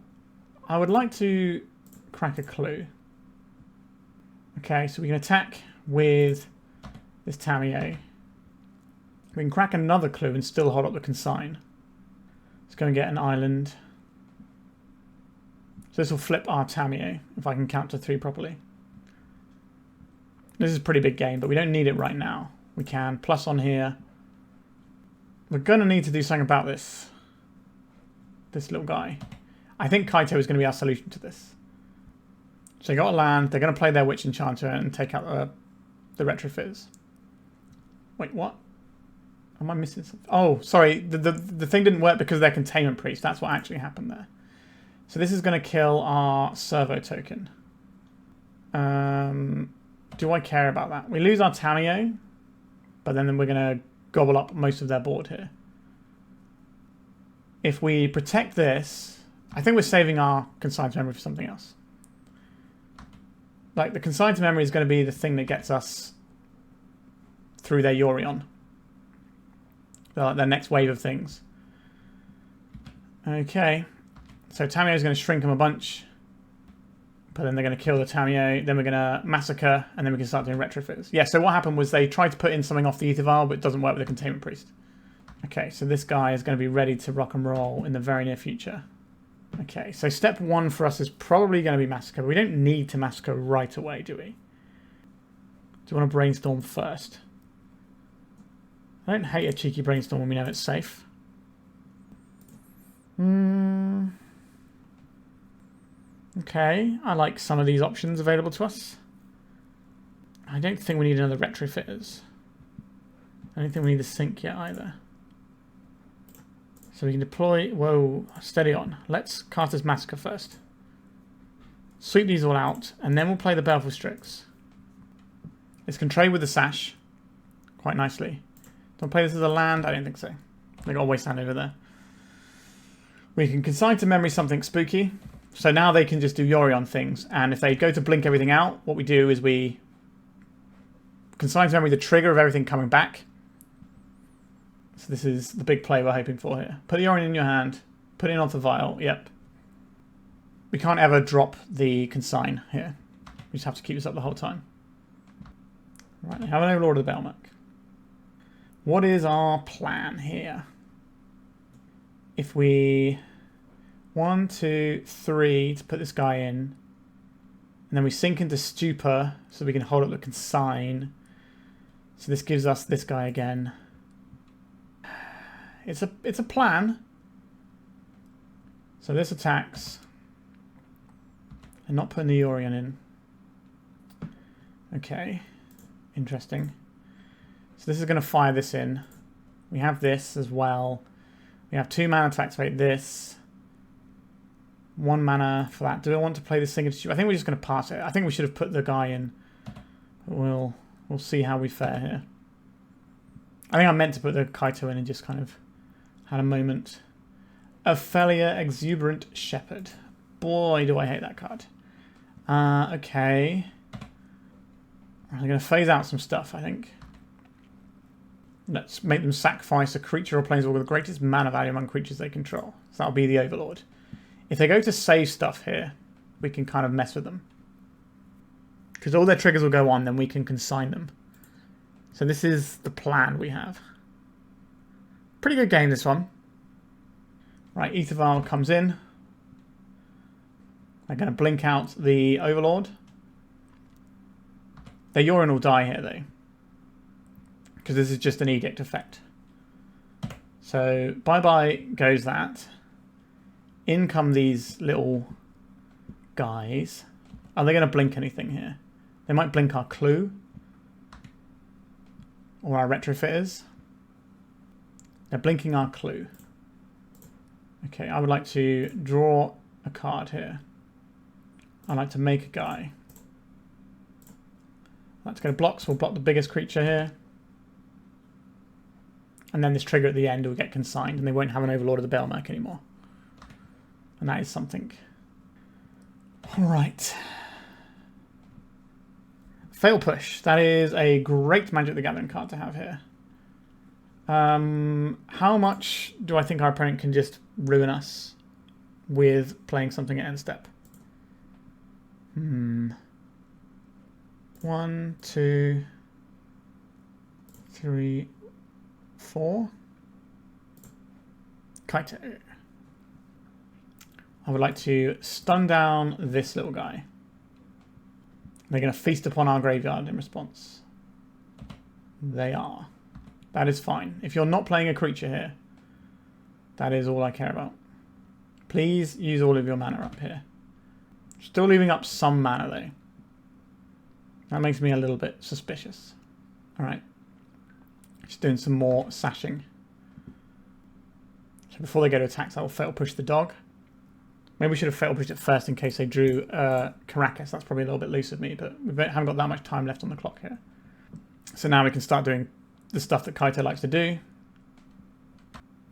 would like to crack a clue. Okay, so we can attack with this Tamiyo. We can crack another clue and still hold up the Consign. Let's go and get an island. So this will flip our Tamiyo, if I can count to 3 properly. This is a pretty big game, but we don't need it right now. We can plus on here. We're going to need to do something about this. This little guy. I think Kaito is going to be our solution to this. So they got a land, they're going to play their Witch Enchanter and take out the Retrofitters. Wait, what? Am I missing something? Oh, sorry, the thing didn't work because they're Containment Priest. That's what actually happened there. So this is going to kill our Servo token. Do I care about that? We lose our Tamiyo, but then we're going to gobble up most of their board here. If we protect this, I think we're saving our Consigned Memory for something else. Like, the Consigned Memory is going to be the thing that gets us through their Yorion. Their next wave of things. Okay. So Tamiyo is going to shrink them a bunch. But then they're going to kill the Tamiyo. Then we're going to Massacre. And then we can start doing Retrofitters. Yeah, so what happened was they tried to put in something off the Ether Vial, but it doesn't work with the Containment Priest. Okay, so this guy is going to be ready to rock and roll in the very near future. Okay, so step 1 for us is probably going to be Massacre. But we don't need to Massacre right away, do we? Do you want to Brainstorm first? I don't hate a cheeky Brainstorm when we know it's safe. Okay, I like some of these options available to us. I don't think we need another Retrofitters. I don't think we need the Sync yet either. So we can deploy... Whoa, steady on. Let's cast this Massacre first. Sweep these all out, and then we'll play the Baleful Strix. This can trade with the Sash quite nicely. Don't play this as a land? I don't think so. They got a wasteland over there. We can consign to memory something spooky. So now they can just do Yorion things. And if they go to blink everything out, what we do is we consign to memory the trigger of everything coming back. So this is the big play we're hoping for here. Put the Yorion in your hand. Put it in onto the vial. Yep. We can't ever drop the consign here. We just have to keep this up the whole time. Right, we have an Overlord of the Belmark. What is our plan here? If we 1, 2, 3 to put this guy in, and then we sink into Stupor so we can hold up the Consign. So this gives us this guy again. It's a plan. So this attacks, and not putting the Yorion in. Okay, interesting. So this is going to fire this in. We have this as well. We have 2 mana to activate this. 1 mana for that. Do I want to play this thing into... I think we're just going to pass it. I think we should have put the guy in. But we'll see how we fare here. I think I meant to put the Kaito in and just kind of had a moment. Ophelia Exuberant Shepherd. Boy, do I hate that card. Okay. I'm going to phase out some stuff, I think. Let's make them sacrifice a creature or planeswalker with the greatest mana value among creatures they control. So that'll be the Overlord. If they go to save stuff here, we can kind of mess with them. Because all their triggers will go on, then we can consign them. So this is the plan we have. Pretty good game, this one. Right, Ether Vial comes in. They're going to blink out the Overlord. Their Yorion will die here, though. Because this is just an Edict effect. So, bye-bye goes that. In come these little guys. Are they going to blink anything here? They might blink our Clue. Or our Retrofitters. They're blinking our Clue. Okay, I would like to draw a card here. I'd like to make a guy. I'd like to go to blocks. We'll block the biggest creature here. And then this trigger at the end will get consigned, and they won't have an Overlord of the Belmark anymore. And that is something. Alright. Fail Push. That is a great Magic the Gathering card to have here. How much do I think our opponent can just ruin us with playing something at end step? 1, 2, 3, 4. Kaito. I would like to stun down this little guy. They're going to feast upon our graveyard in response. They are. That is fine. If you're not playing a creature here, that is all I care about. Please use all of your mana up here. Still leaving up some mana though. That makes me a little bit suspicious. Alright. Just doing some more sashing. So before they go to attacks, I will fatal push the dog. Maybe we should have fatal pushed it first in case they drew Caracas. That's probably a little bit loose of me, but we haven't got that much time left on the clock here. So now we can start doing the stuff that Kaito likes to do.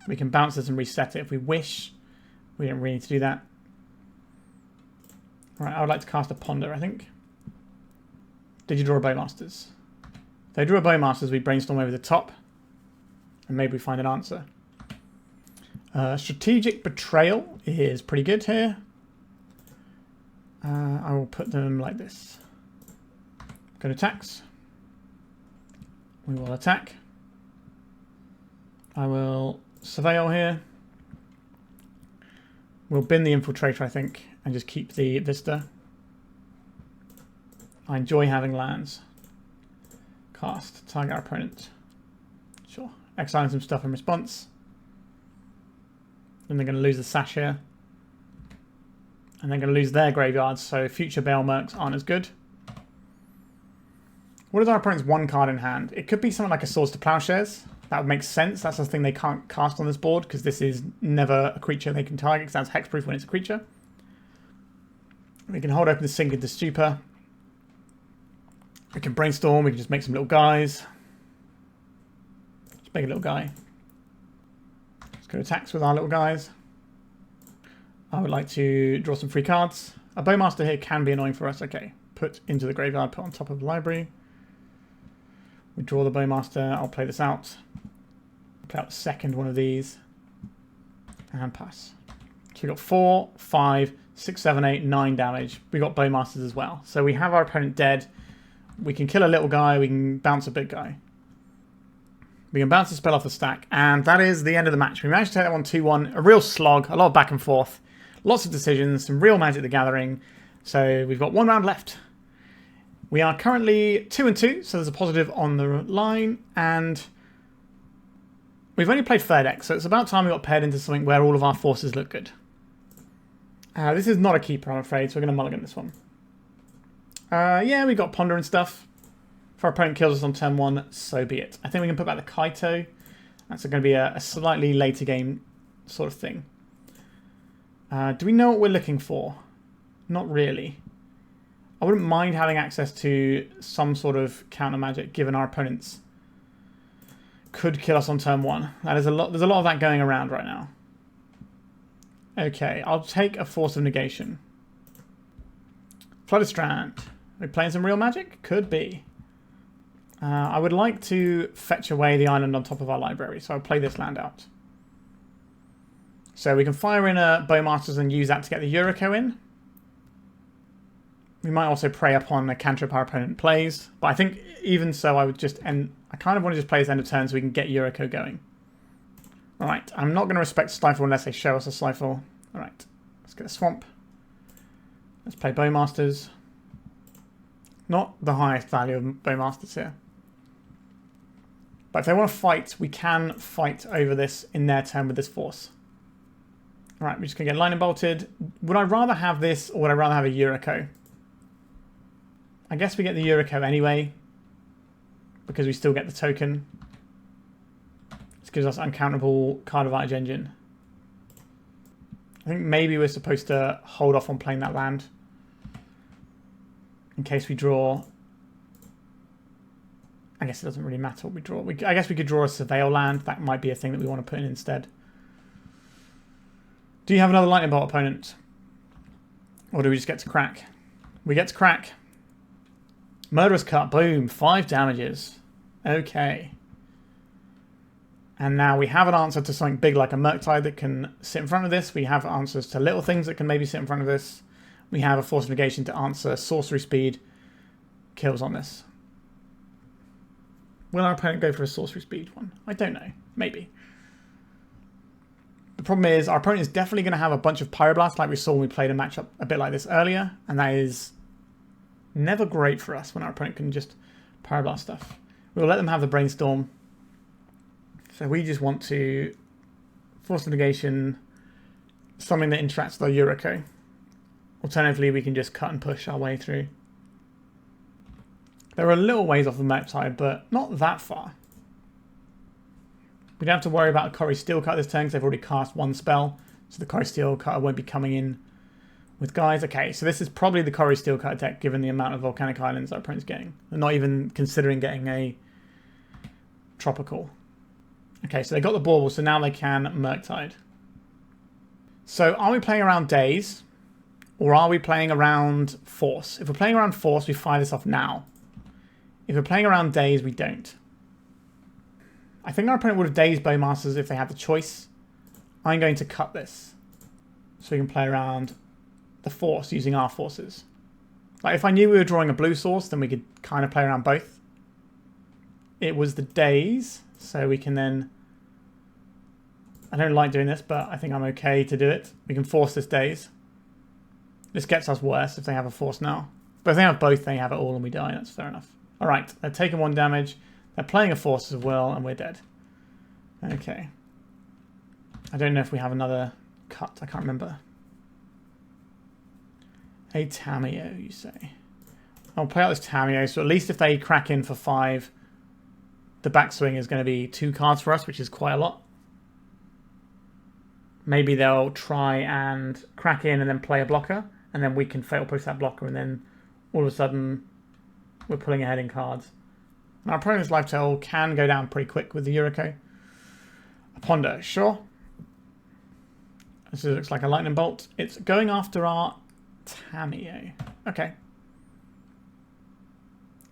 We can bounce this and reset it if we wish. We don't really need to do that. All right, I would like to cast a Ponder, I think. Did you draw a Bowmasters? If they drew a Bowmasters, we brainstorm over the top. And maybe we find an answer. Strategic Betrayal is pretty good here. I will put them like this. Go to attacks. We will attack. I will Surveil here. We'll bin the Infiltrator, I think, and just keep the Vista. I enjoy having lands. Cast. Target our opponent. Sure. Exiling some stuff in response. Then they're going to lose the Sash here. And they're going to lose their graveyards, so future Bale Mercs aren't as good. What is our opponent's one card in hand? It could be something like a Swords to Plowshares. That would make sense. That's the thing they can't cast on this board, because this is never a creature they can target, because that's hexproof when it's a creature. We can hold open the Sink into Stupor. We can Brainstorm. We can just make some little guys. Just make a little guy. Let's go to attacks with our little guys. I would like to draw some free cards. A Bowmaster here can be annoying for us. Okay, put into the graveyard, put on top of the library. We draw the Bowmaster. I'll play this out. Play out the second one of these. And pass. So we got 4, 5, 6, 7, 8, 9 damage. We got Bowmasters as well. So we have our opponent dead. We can kill a little guy. We can bounce a big guy. We can bounce the spell off the stack. And that is the end of the match. We managed to take that one 2-1. A real slog. A lot of back and forth. Lots of decisions. Some real Magic the Gathering. So we've got one round left. We are currently 2-2. So there's a positive on the line. And we've only played third deck. So it's about time we got paired into something where all of our forces look good. This is not a keeper, I'm afraid. So we're going to mulligan this one. Yeah, we got Ponder and stuff. If our opponent kills us on turn 1, so be it. I think we can put back the Kaito. That's going to be a slightly later game sort of thing. Do we know what we're looking for? Not really. I wouldn't mind having access to some sort of counter magic, given our opponents could kill us on turn 1. That is a lot. There's a lot of that going around right now. Okay, I'll take a Force of Negation. Flooded Strand. Are we playing some real magic? Could be. I would like to fetch away the island on top of our library, so I'll play this land out. So we can fire in a Bowmasters and use that to get the Yuriko in. We might also prey upon a cantrip our opponent plays, but I think even so I would just end... I kind of want to just play this end of turn so we can get Yuriko going. Alright, I'm not going to respect Stifle unless they show us a Stifle. Alright, let's get a Swamp. Let's play Bowmasters. Not the highest value of Bowmasters here. But if they want to fight, we can fight over this in their turn with this Force. Alright, we're just going to get Lightning Bolted. Would I rather have this or would I rather have a Yuriko? I guess we get the Yuriko anyway, because we still get the token. This gives us uncountable Card Advantage Engine. I think maybe we're supposed to hold off on playing that land in case we draw. I guess it doesn't really matter what we draw. I guess we could draw a Surveil land. That might be a thing that we want to put in instead. Do you have another Lightning Bolt opponent? Or do we just get to crack? We get to crack. Murderous Cut. Boom. 5 damages. Okay. And now we have an answer to something big like a Murktide that can sit in front of this. We have answers to little things that can maybe sit in front of this. We have a Force of Negation to answer sorcery speed kills on this. Will our opponent go for a sorcery speed one? I don't know. Maybe. The problem is our opponent is definitely going to have a bunch of Pyroblast like we saw when we played a matchup a bit like this earlier. And that is never great for us when our opponent can just Pyroblast stuff. We'll let them have the Brainstorm. So we just want to Force of Negation something that interacts with our Yuriko. Alternatively, we can just cut and push our way through. There are a little ways off the Murktide, but not that far. We don't have to worry about a Corey Steel Cut this turn because they've already cast one spell. So the Corey Steel Cutter won't be coming in with guys. Okay, so this is probably the Corey Steel Cutter deck given the amount of Volcanic Islands our opponent's getting. They're not even considering getting a Tropical. Okay, so they got the Bauble, so now they can Murktide. So are we playing around Daze, or are we playing around Force? If we're playing around Force, we fire this off now. If we're playing around Daze, we don't. I think our opponent would have Dazed Bowmasters if they had the choice. I'm going to cut this, so we can play around the Force using our forces. Like if I knew we were drawing a blue source, then we could kind of play around both. It was the Daze, so we can then... I don't like doing this, but I think I'm okay to do it. We can force this Daze. This gets us worse if they have a Force now. But if they have both, they have it all and we die. That's fair enough. Alright, they're taking 1 damage. They're playing a Force as well, and we're dead. Okay. I don't know if we have another cut. I can't remember. A Tamiyo, you say. I'll play out this Tamiyo, so at least if they crack in for 5, the backswing is going to be 2 cards for us, which is quite a lot. Maybe they'll try and crack in and then play a blocker, and then we can fatal push that blocker, and then all of a sudden we're pulling ahead in cards. And our opponent's life total can go down pretty quick with the Yuriko. A Ponder, sure. This looks like a lightning bolt. It's going after our Tamiyo. Okay.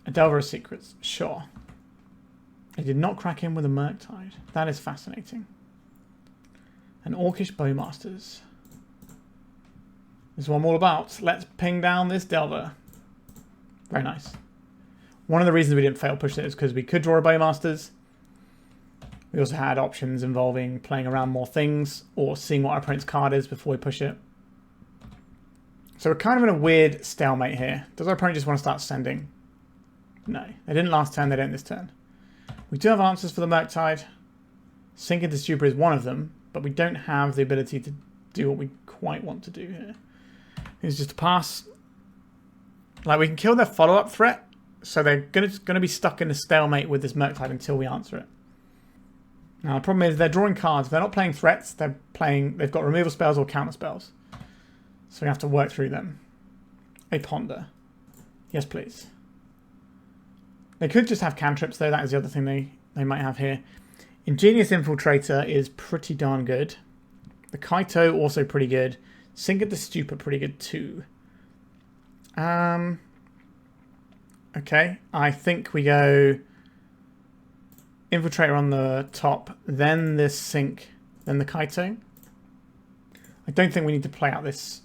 A Delver of Secrets, sure. They did not crack in with a Murktide. That is fascinating. And Orcish Bowmasters. This is what I'm all about. Let's ping down this Delver. Very nice. One of the reasons we didn't fail push it is because we could draw a Bowmasters. We also had options involving playing around more things or seeing what our opponent's card is before we push it. So we're kind of in a weird stalemate here. Does our opponent just want to start sending? No. They didn't last turn, they don't this turn. We do have answers for the Murktide. Sink into Stupor is one of them, but we don't have the ability to do what we quite want to do here. It's just a pass. Like, we can kill their follow-up threat, so they're gonna be stuck in a stalemate with this Murktide until we answer it. Now, the problem is they're drawing cards. They're not playing threats. They've got removal spells or counter spells. So we have to work through them. A Ponder. Yes, please. They could just have cantrips, though. That is the other thing they might have here. Ingenious Infiltrator is pretty darn good. The Kaito also pretty good. Sink into Stupor pretty good too. Okay, I think we go Infiltrator on the top, then this Sink, then the Kaito. I don't think we need to play out this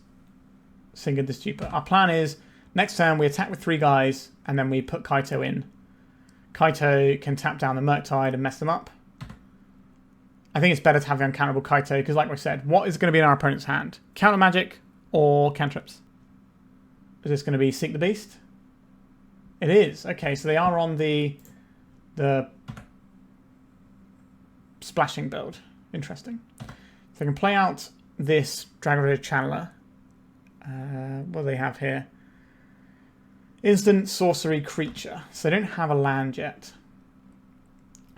Sink into Stupor. Our plan is next turn we attack with 3 guys and then we put Kaito in. Kaito can tap down the Murktide and mess them up. I think it's better to have the uncounterable Kaito because, like I said, what is going to be in our opponent's hand? Counter magic or cantrips? Is this going to be Seek the Beast? It is. Okay, so they are on the splashing build. Interesting. So I can play out this Dragonfire Channeler. What do they have here? Instant sorcery creature. So they don't have a land yet.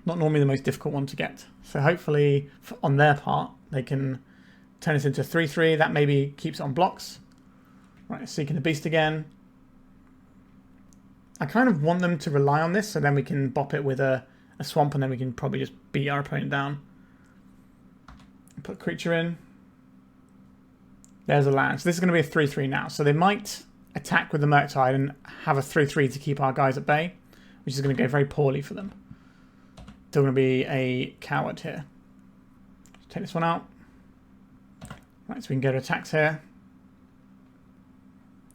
Not normally the most difficult one to get. So hopefully, on their part, they can turn this into 3/3. That maybe keeps it on blocks. Right, Seeking the Beast again. I kind of want them to rely on this, so then we can bop it with a swamp, and then we can probably just beat our opponent down. Put creature in. There's a land. So this is going to be a 3/3 now. So they might attack with the Murktide and have a 3/3 to keep our guys at bay, which is going to go very poorly for them. Still going to be a coward here. Let's take this one out. Right, so we can go to attacks here.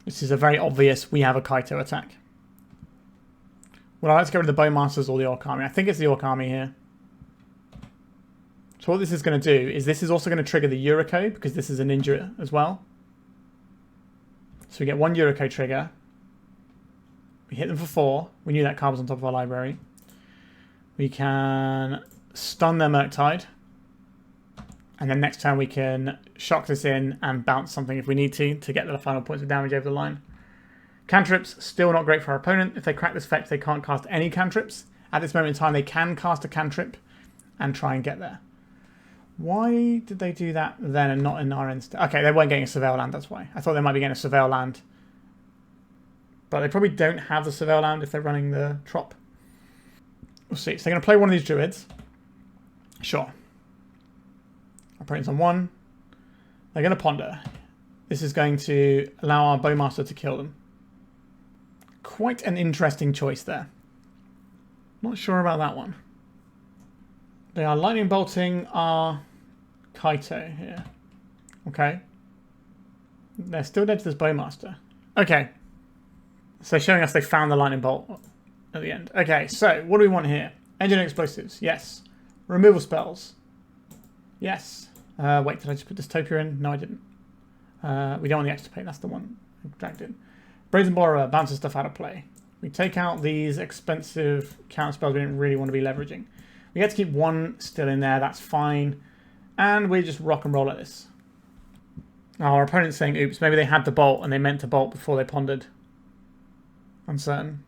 This is a very obvious, we have a Kaito attack. Well, I like to get rid of the Bowmasters or the Orc Army. I think it's the Orc Army here. So what this is going to do is this is also going to trigger the Yuriko, because this is a ninja as well. So we get one Yuriko trigger. We hit them for 4. We knew that card was on top of our library. We can stun their Murktide. And then next turn we can shock this in and bounce something if we need to get the final points of damage over the line. Cantrips, still not great for our opponent. If they crack this effect, they can't cast any cantrips. At this moment in time, they can cast a cantrip and try and get there. Why did they do that then and not in our instance? Okay, they weren't getting a Surveil land, that's why. I thought they might be getting a Surveil land. But they probably don't have the Surveil land if they're running the Trop. We'll see. So they're going to play one of these Druids. Sure. Opponent's on 1. They're going to ponder. This is going to allow our Bowmaster to kill them. Quite an interesting choice there. Not sure about that one. They are lightning bolting our Kaito here. Okay. They're still dead to this Bowmaster. Okay. So showing us they found the lightning bolt at the end. Okay, so what do we want here? Engine explosives. Yes. Removal spells. Yes. Wait, did I just put Dystopia in? No, I didn't. We don't want the Extirpate. That's the one I dragged in. Brazen Borrower bounces stuff out of play. We take out these expensive counter spells we didn't really want to be leveraging. We get to keep one still in there. That's fine. And we just rock and roll at this. Our opponent's saying, oops, maybe they had the bolt and they meant to bolt before they pondered. Uncertain.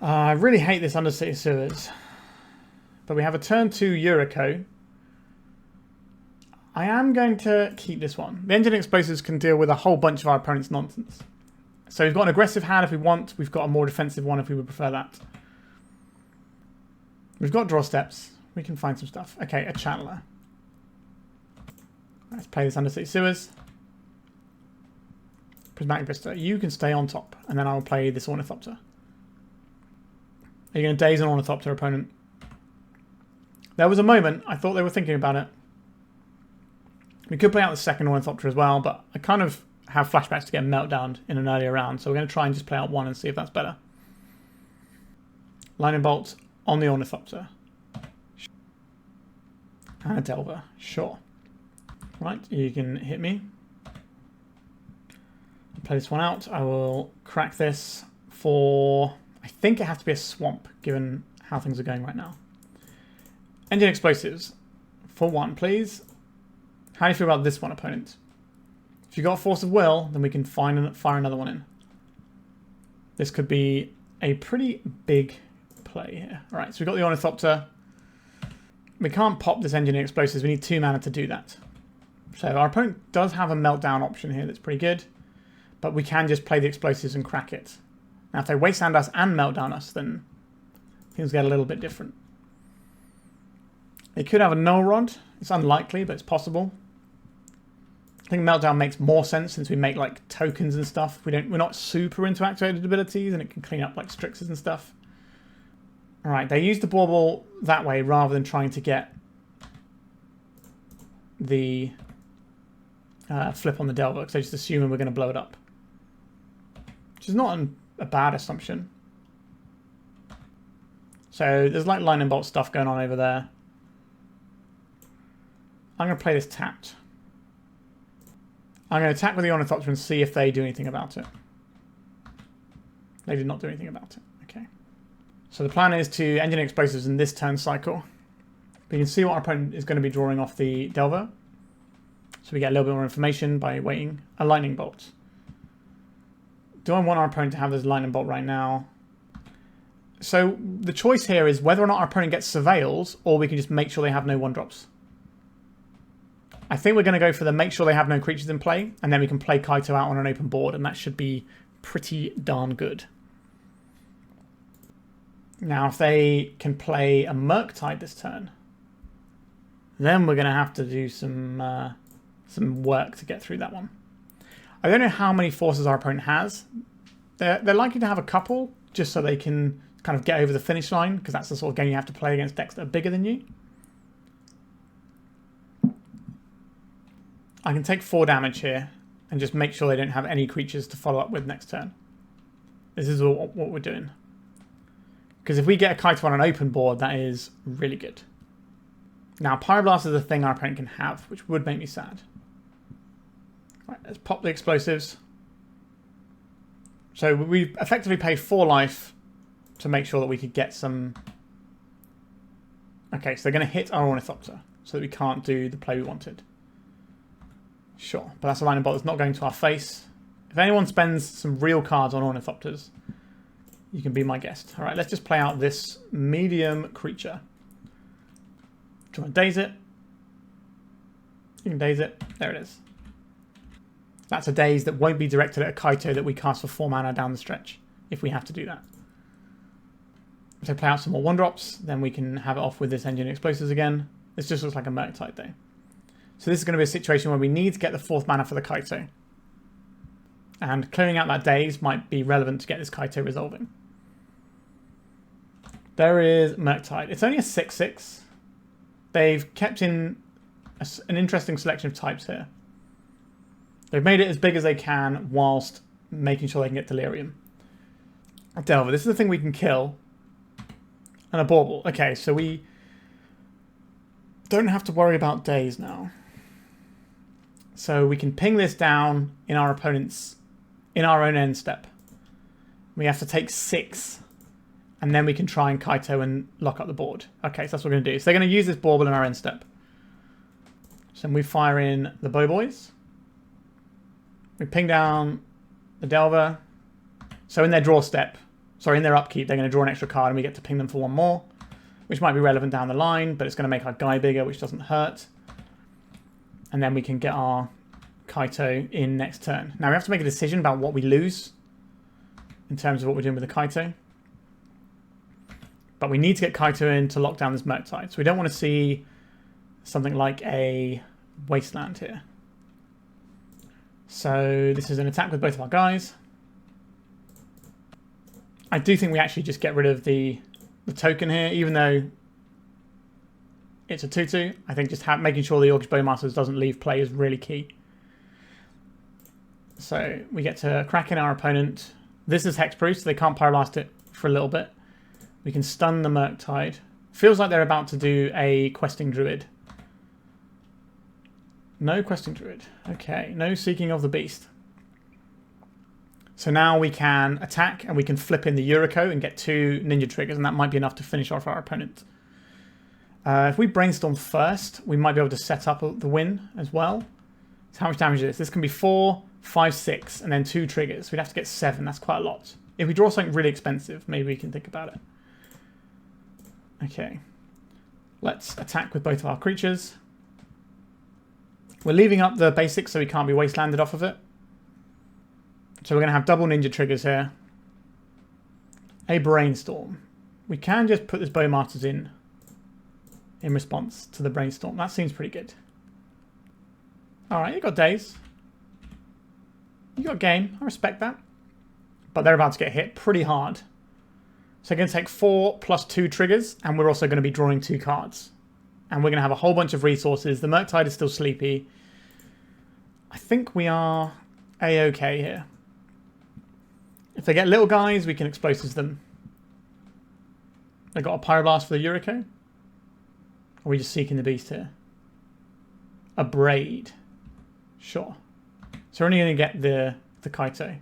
I really hate this Undercity Sewers. But we have a turn 2 Yuriko. I am going to keep this one. The Engine Explosives can deal with a whole bunch of our opponent's nonsense. So we've got an aggressive hand if we want. We've got a more defensive one if we would prefer that. We've got draw steps. We can find some stuff. Okay, a Channeler. Let's play this Undercity Sewers. Prismatic Vista. You can stay on top, and then I will play this Ornithopter. Are you going to daze an Ornithopter opponent? There was a moment I thought they were thinking about it. We could play out the second Ornithopter as well, but I kind of have flashbacks to get Meltdown in an earlier round, so we're going to try and just play out one and see if that's better. Lightning Bolt on the Ornithopter. And a Delver. Sure. Right, you can hit me. Play this one out. I will crack this for... I think it has to be a swamp, given how things are going right now. Engine Explosives. For 1, please. How do you feel about this one, opponent? If you've got Force of Will, then we can fire another one in. This could be a pretty big play here. Alright, so we've got the Ornithopter. We can't pop this Engineer Explosives. We need 2 mana to do that. So our opponent does have a Meltdown option here that's pretty good. But we can just play the Explosives and crack it. Now if they Wasteland us and Meltdown us, then things get a little bit different. They could have a Null Rod. It's unlikely, but it's possible. I think Meltdown makes more sense since we make like tokens and stuff. We're not super into activated abilities, and it can clean up like Strixes and stuff. Alright, they use the Bauble that way rather than trying to get the flip on the Delver, because they're just assuming we're going to blow it up. Which is not a bad assumption. So there's like lightning bolt stuff going on over there. I'm going to play this tapped. I'm going to attack with the Ornithopter and see if they do anything about it. They did not do anything about it. Okay. So the plan is to Engine Explosives in this turn cycle. We can see what our opponent is going to be drawing off the Delver. So we get a little bit more information by waiting. A Lightning Bolt. Do I want our opponent to have this Lightning Bolt right now? So the choice here is whether or not our opponent gets Surveils, or we can just make sure they have no 1-drops. I think we're going to go for the make sure they have no creatures in play, and then we can play Kaito out on an open board, and that should be pretty darn good. Now, if they can play a Murktide this turn, then we're going to have to do some work to get through that one. I don't know how many forces our opponent has. They're likely to have a couple, just so they can kind of get over the finish line, because that's the sort of game you have to play against decks that are bigger than you. I can take 4 damage here and just make sure they don't have any creatures to follow up with next turn. This is all what we're doing. Because if we get a Kaito on an open board, that is really good. Now, Pyroblast is a thing our opponent can have, which would make me sad. Right, let's pop the explosives. So we effectively paid 4 life to make sure that we could get some... Okay, so they're going to hit our Ornithopter, so that we can't do the play we wanted. Sure, but that's a lightning bolt that's not going to our face. If anyone spends some real cards on Ornithopters, you can be my guest. All right, let's just play out this medium creature. Do you want to daze it? You can daze it. There it is. That's a daze that won't be directed at a Kaito that we cast for 4 mana down the stretch, if we have to do that. So play out some more 1-drops, then we can have it off with this Engine Explosives again. This just looks like a Murktide though. So this is going to be a situation where we need to get the 4th mana for the Kaito. And clearing out that daze might be relevant to get this Kaito resolving. There is Murktide. It's only a 6/6. They've kept in an interesting selection of types here. They've made it as big as they can whilst making sure they can get Delirium. A Delver. This is the thing we can kill. And a Bauble. Okay, so we don't have to worry about daze now. So we can ping this down in our opponent's, in our own end step. We have to take 6. And then we can try and Kaito and lock up the board. Okay, so that's what we're going to do. So they're going to use this Bauble in our end step. So we fire in the Boboys. We ping down the Delver. So in their draw step, sorry, in their upkeep, they're going to draw an extra card and we get to ping them for 1 more, which might be relevant down the line, but it's going to make our guy bigger, which doesn't hurt. And then we can get our Kaito in next turn. Now we have to make a decision about what we lose in terms of what we're doing with the Kaito. But we need to get Kaito in to lock down this Murktide. So we don't want to see something like a Wasteland here. So this is an attack with both of our guys. I do think we actually just get rid of the token here, even though it's a 2/2. I think just making sure the Orcish Bowmasters doesn't leave play is really key. So we get to crack in our opponent. This is Hexproof, so they can't Pyroblast it for a little bit. We can stun the Murktide. Feels like they're about to do a Questing Druid. No Questing Druid. Okay, no Seeking of the Beast. So now we can attack and we can flip in the Yuriko and get 2 ninja triggers, and that might be enough to finish off our opponent. If we Brainstorm first, we might be able to set up the win as well. So how much damage is this? This can be 4, 5, 6, and then 2 triggers. We'd have to get 7. That's quite a lot. If we draw something really expensive, maybe we can think about it. Okay. Let's attack with both of our creatures. We're leaving up the basics so we can't be wastelanded off of it. So we're going to have double ninja triggers here. A Brainstorm. We can just put this Bowmasters in response to the Brainstorm. That seems pretty good. Alright, you got days. You got game. I respect that. But they're about to get hit pretty hard. So they're going to take 4 plus 2 triggers, and we're also going to be drawing 2 cards. And we're going to have a whole bunch of resources. The Murktide is still sleepy. I think we are A-okay here. If they get little guys, we can Explosives them. They got a Pyroblast for the Yuriko? Or are we just Seeking the Beast here? A Braid. Sure. So we're only going to get the Kaito.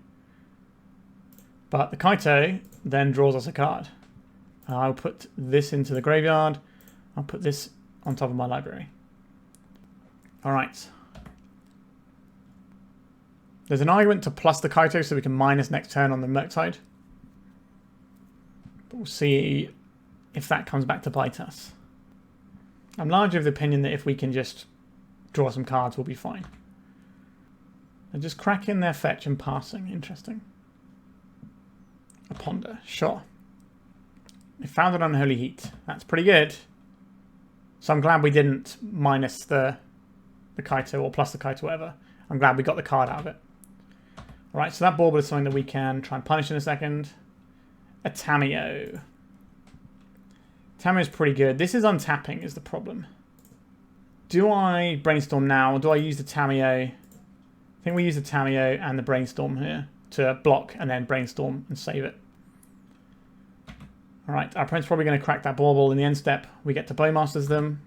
But the Kaito then draws us a card. I'll put this into the graveyard. I'll put this on top of my library. Alright. There's an argument to plus the Kaito so we can minus next turn on the Murktide. But we'll see if that comes back to bite us. I'm largely of the opinion that if we can just draw some cards, we'll be fine. And just crack in their fetch and passing. Interesting. A Ponder. Sure. We found an Unholy Heat. That's pretty good. So I'm glad we didn't minus the Kaito or plus the Kaito, whatever. I'm glad we got the card out of it. Alright, so that Bauble is something that we can try and punish in a second. A Tamiyo. Tamiyo's pretty good. This is untapping is the problem. Do I Brainstorm now, or do I use the Tamiyo? I think we use the Tamiyo and the Brainstorm here to block and then Brainstorm and save it. Alright, our opponent's probably going to crack that Bauble in the end step. We get to Bowmasters them.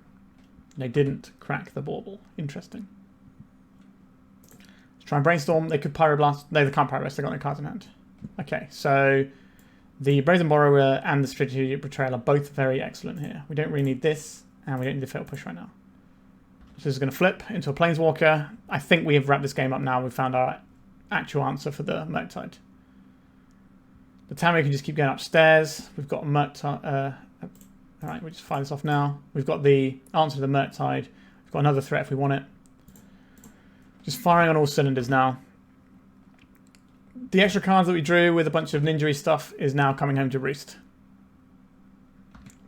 They didn't crack the Bauble. Interesting. Let's try and Brainstorm. They could Pyroblast. No, they can't Pyroblast. They've got no cards in hand. Okay, so the Brazen Borrower and the Strategic Betrayal are both very excellent here. We don't really need this, and we don't need the Fatal Push right now. So this is going to flip into a Planeswalker. I think we have wrapped this game up now. We've found our actual answer for the Murktide. The Tamiyo can just keep going upstairs. We've got a Murktide. Alright, we'll just fire this off now. We've got the answer to the Murktide. We've got another threat if we want it. Just firing on all cylinders now. The extra cards that we drew with a bunch of ninja stuff is now coming home to roost.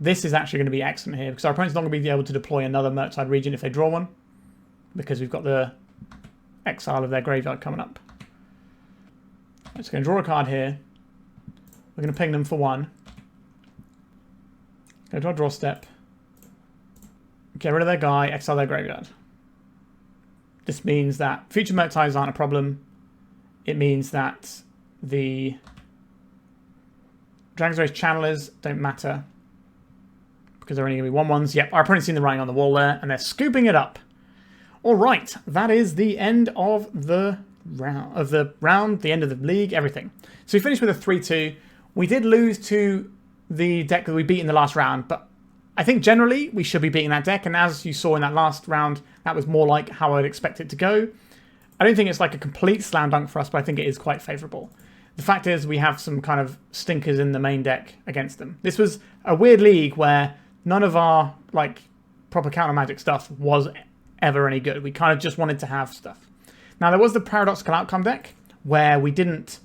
This is actually going to be excellent here because our opponent's not going to be able to deploy another Murktide region if they draw one, because we've got the exile of their graveyard coming up. I'm just going to draw a card here. We're going to ping them for 1. Go to our draw step. Get rid of their guy, exile their graveyard. This means that future Murktides aren't a problem. It means that the Dragon's Race Channelers don't matter because they're only going to be 1/1s. Yep, our opponent's seen the writing on the wall there, and they're scooping it up. All right, that is the end of the round, the end of the league, everything. So we finished with a 3-2. We did lose to the deck that we beat in the last round, but I think generally we should be beating that deck, and as you saw in that last round, that was more like how I'd expect it to go. I don't think it's like a complete slam dunk for us, but I think it is quite favourable. The fact is we have some kind of stinkers in the main deck against them. This was a weird league where none of our like proper counter magic stuff was ever any good. We kind of just wanted to have stuff. Now there was the Paradoxical Outcome deck where we didn't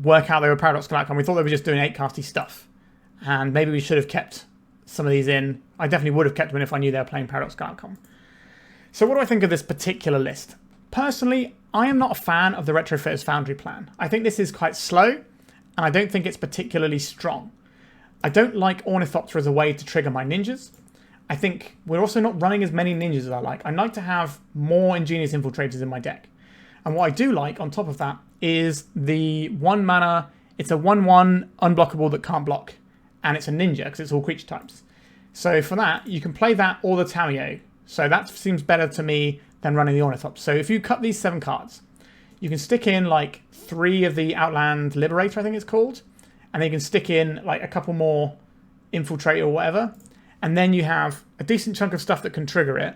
work out they were Paradoxical Outcome. We thought they were just doing 8-casty stuff. And maybe we should have kept some of these in. I definitely would have kept them in if I knew they were playing Paradoxical Outcome. So what do I think of this particular list? Personally, I am not a fan of the Retrofitter Foundry plan. I think this is quite slow, and I don't think it's particularly strong. I don't like Ornithopter as a way to trigger my ninjas. I think we're also not running as many ninjas as I like. I like to have more Ingenious Infiltrators in my deck. And what I do like, on top of that, is the 1 mana, it's a 1/1 unblockable that can't block. And it's a ninja, because it's all creature types. So for that, you can play that or the Tamiyo. So that seems better to me than running the Ornithopter. So if you cut these 7 cards, you can stick in like 3 of the Outland Liberator, I think it's called. And then you can stick in like a couple more Infiltrator or whatever. And then you have a decent chunk of stuff that can trigger it.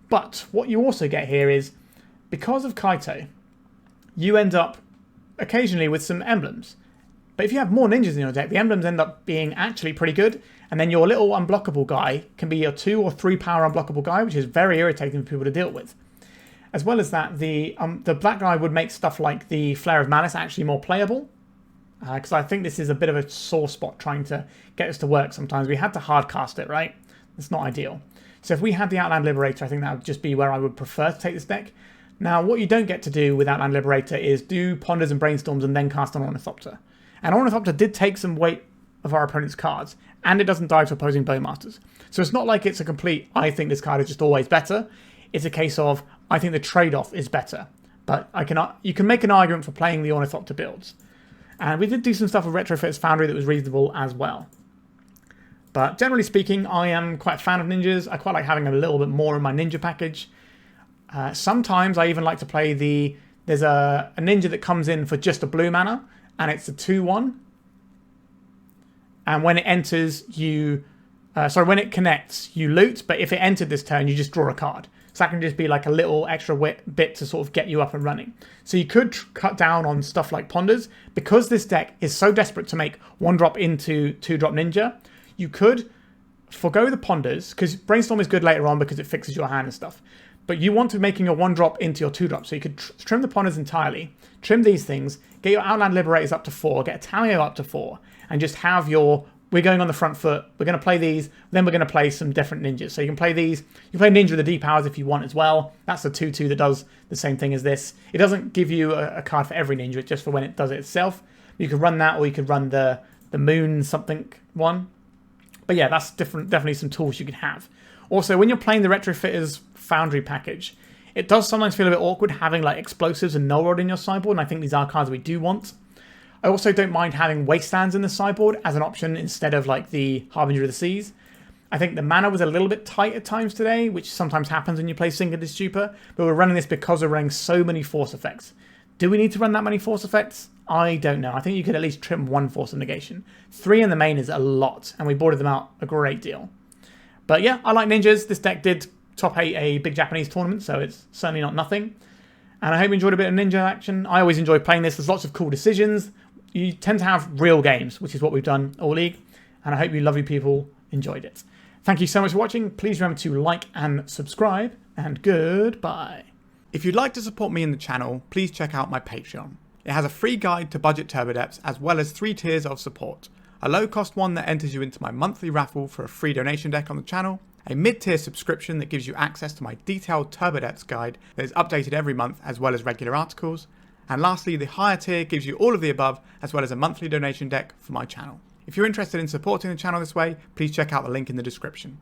But what you also get here is, because of Kaito, you end up occasionally with some emblems. But if you have more ninjas in your deck, the emblems end up being actually pretty good. And then your little unblockable guy can be your 2 or 3 power unblockable guy, which is very irritating for people to deal with. As well as that, the black guy would make stuff like the Flare of Malice actually more playable. Because I think this is a bit of a sore spot trying to get us to work sometimes. We had to hardcast it, right? It's not ideal. So if we had the Outland Liberator, I think that would just be where I would prefer to take this deck. Now, what you don't get to do with Outland Liberator is do Ponders and Brainstorms and then cast an Ornithopter. And Ornithopter did take some weight of our opponent's cards, and it doesn't die to opposing Bowmasters. So it's not like it's a complete, I think this card is just always better. It's a case of, I think the trade-off is better. But you can make an argument for playing the Ornithopter builds. And we did do some stuff with Retrofitter Foundry that was reasonable as well. But generally speaking, I am quite a fan of ninjas. I quite like having a little bit more in my ninja package. Sometimes I even like to play there's a ninja that comes in for just a blue mana, and it's a 2/1. And when it enters, when it connects, you loot, but if it entered this turn, you just draw a card. So that can just be like a little extra bit to sort of get you up and running. So you could cut down on stuff like Ponders. Because this deck is so desperate to make 1-drop into 2-drop ninja, you could forgo the Ponders, because Brainstorm is good later on because it fixes your hand and stuff. But you want to making a 1-drop into your 2-drop. So you could trim the Ponders entirely, trim these things, get your Outland Liberators up to 4, get a Tamiyo up to 4, and just have we're going on the front foot, we're going to play these, then we're going to play some different ninjas. So you can play these, you can play Ninja with the D-Powers if you want as well. That's the 2/2 that does the same thing as this. It doesn't give you a card for every ninja, it's just for when it does it itself. You could run that, or you could run the Moon something one. But yeah, that's definitely some tools you can have. Also, when you're playing the Retrofitter's Foundry package, it does sometimes feel a bit awkward having like explosives and Null Rod in your sideboard, and I think these are cards we do want. I also don't mind having Wastelands in the sideboard as an option instead of like the Harbinger of the Seas. I think the mana was a little bit tight at times today, which sometimes happens when you play Sync and Dystopia, but we're running this because we're running so many Force effects. Do we need to run that many Force effects? I don't know. I think you could at least trim 1 Force of Negation. 3 in the main is a lot, and we boarded them out a great deal. But yeah, I like Ninjas. This deck did top 8 a big Japanese tournament, so it's certainly not nothing. And I hope you enjoyed a bit of Ninja action. I always enjoy playing this. There's lots of cool decisions. You tend to have real games, which is what we've done all league. And I hope you lovely people enjoyed it. Thank you so much for watching. Please remember to like and subscribe, and goodbye. If you'd like to support me in the channel, please check out my Patreon. It has a free guide to budget turbo depths as well as 3 tiers of support. A low cost one that enters you into my monthly raffle for a free donation deck on the channel, a mid-tier subscription that gives you access to my detailed turbo depths guide that is updated every month as well as regular articles, and lastly the higher tier gives you all of the above as well as a monthly donation deck for my channel. If you're interested in supporting the channel this way, please check out the link in the description.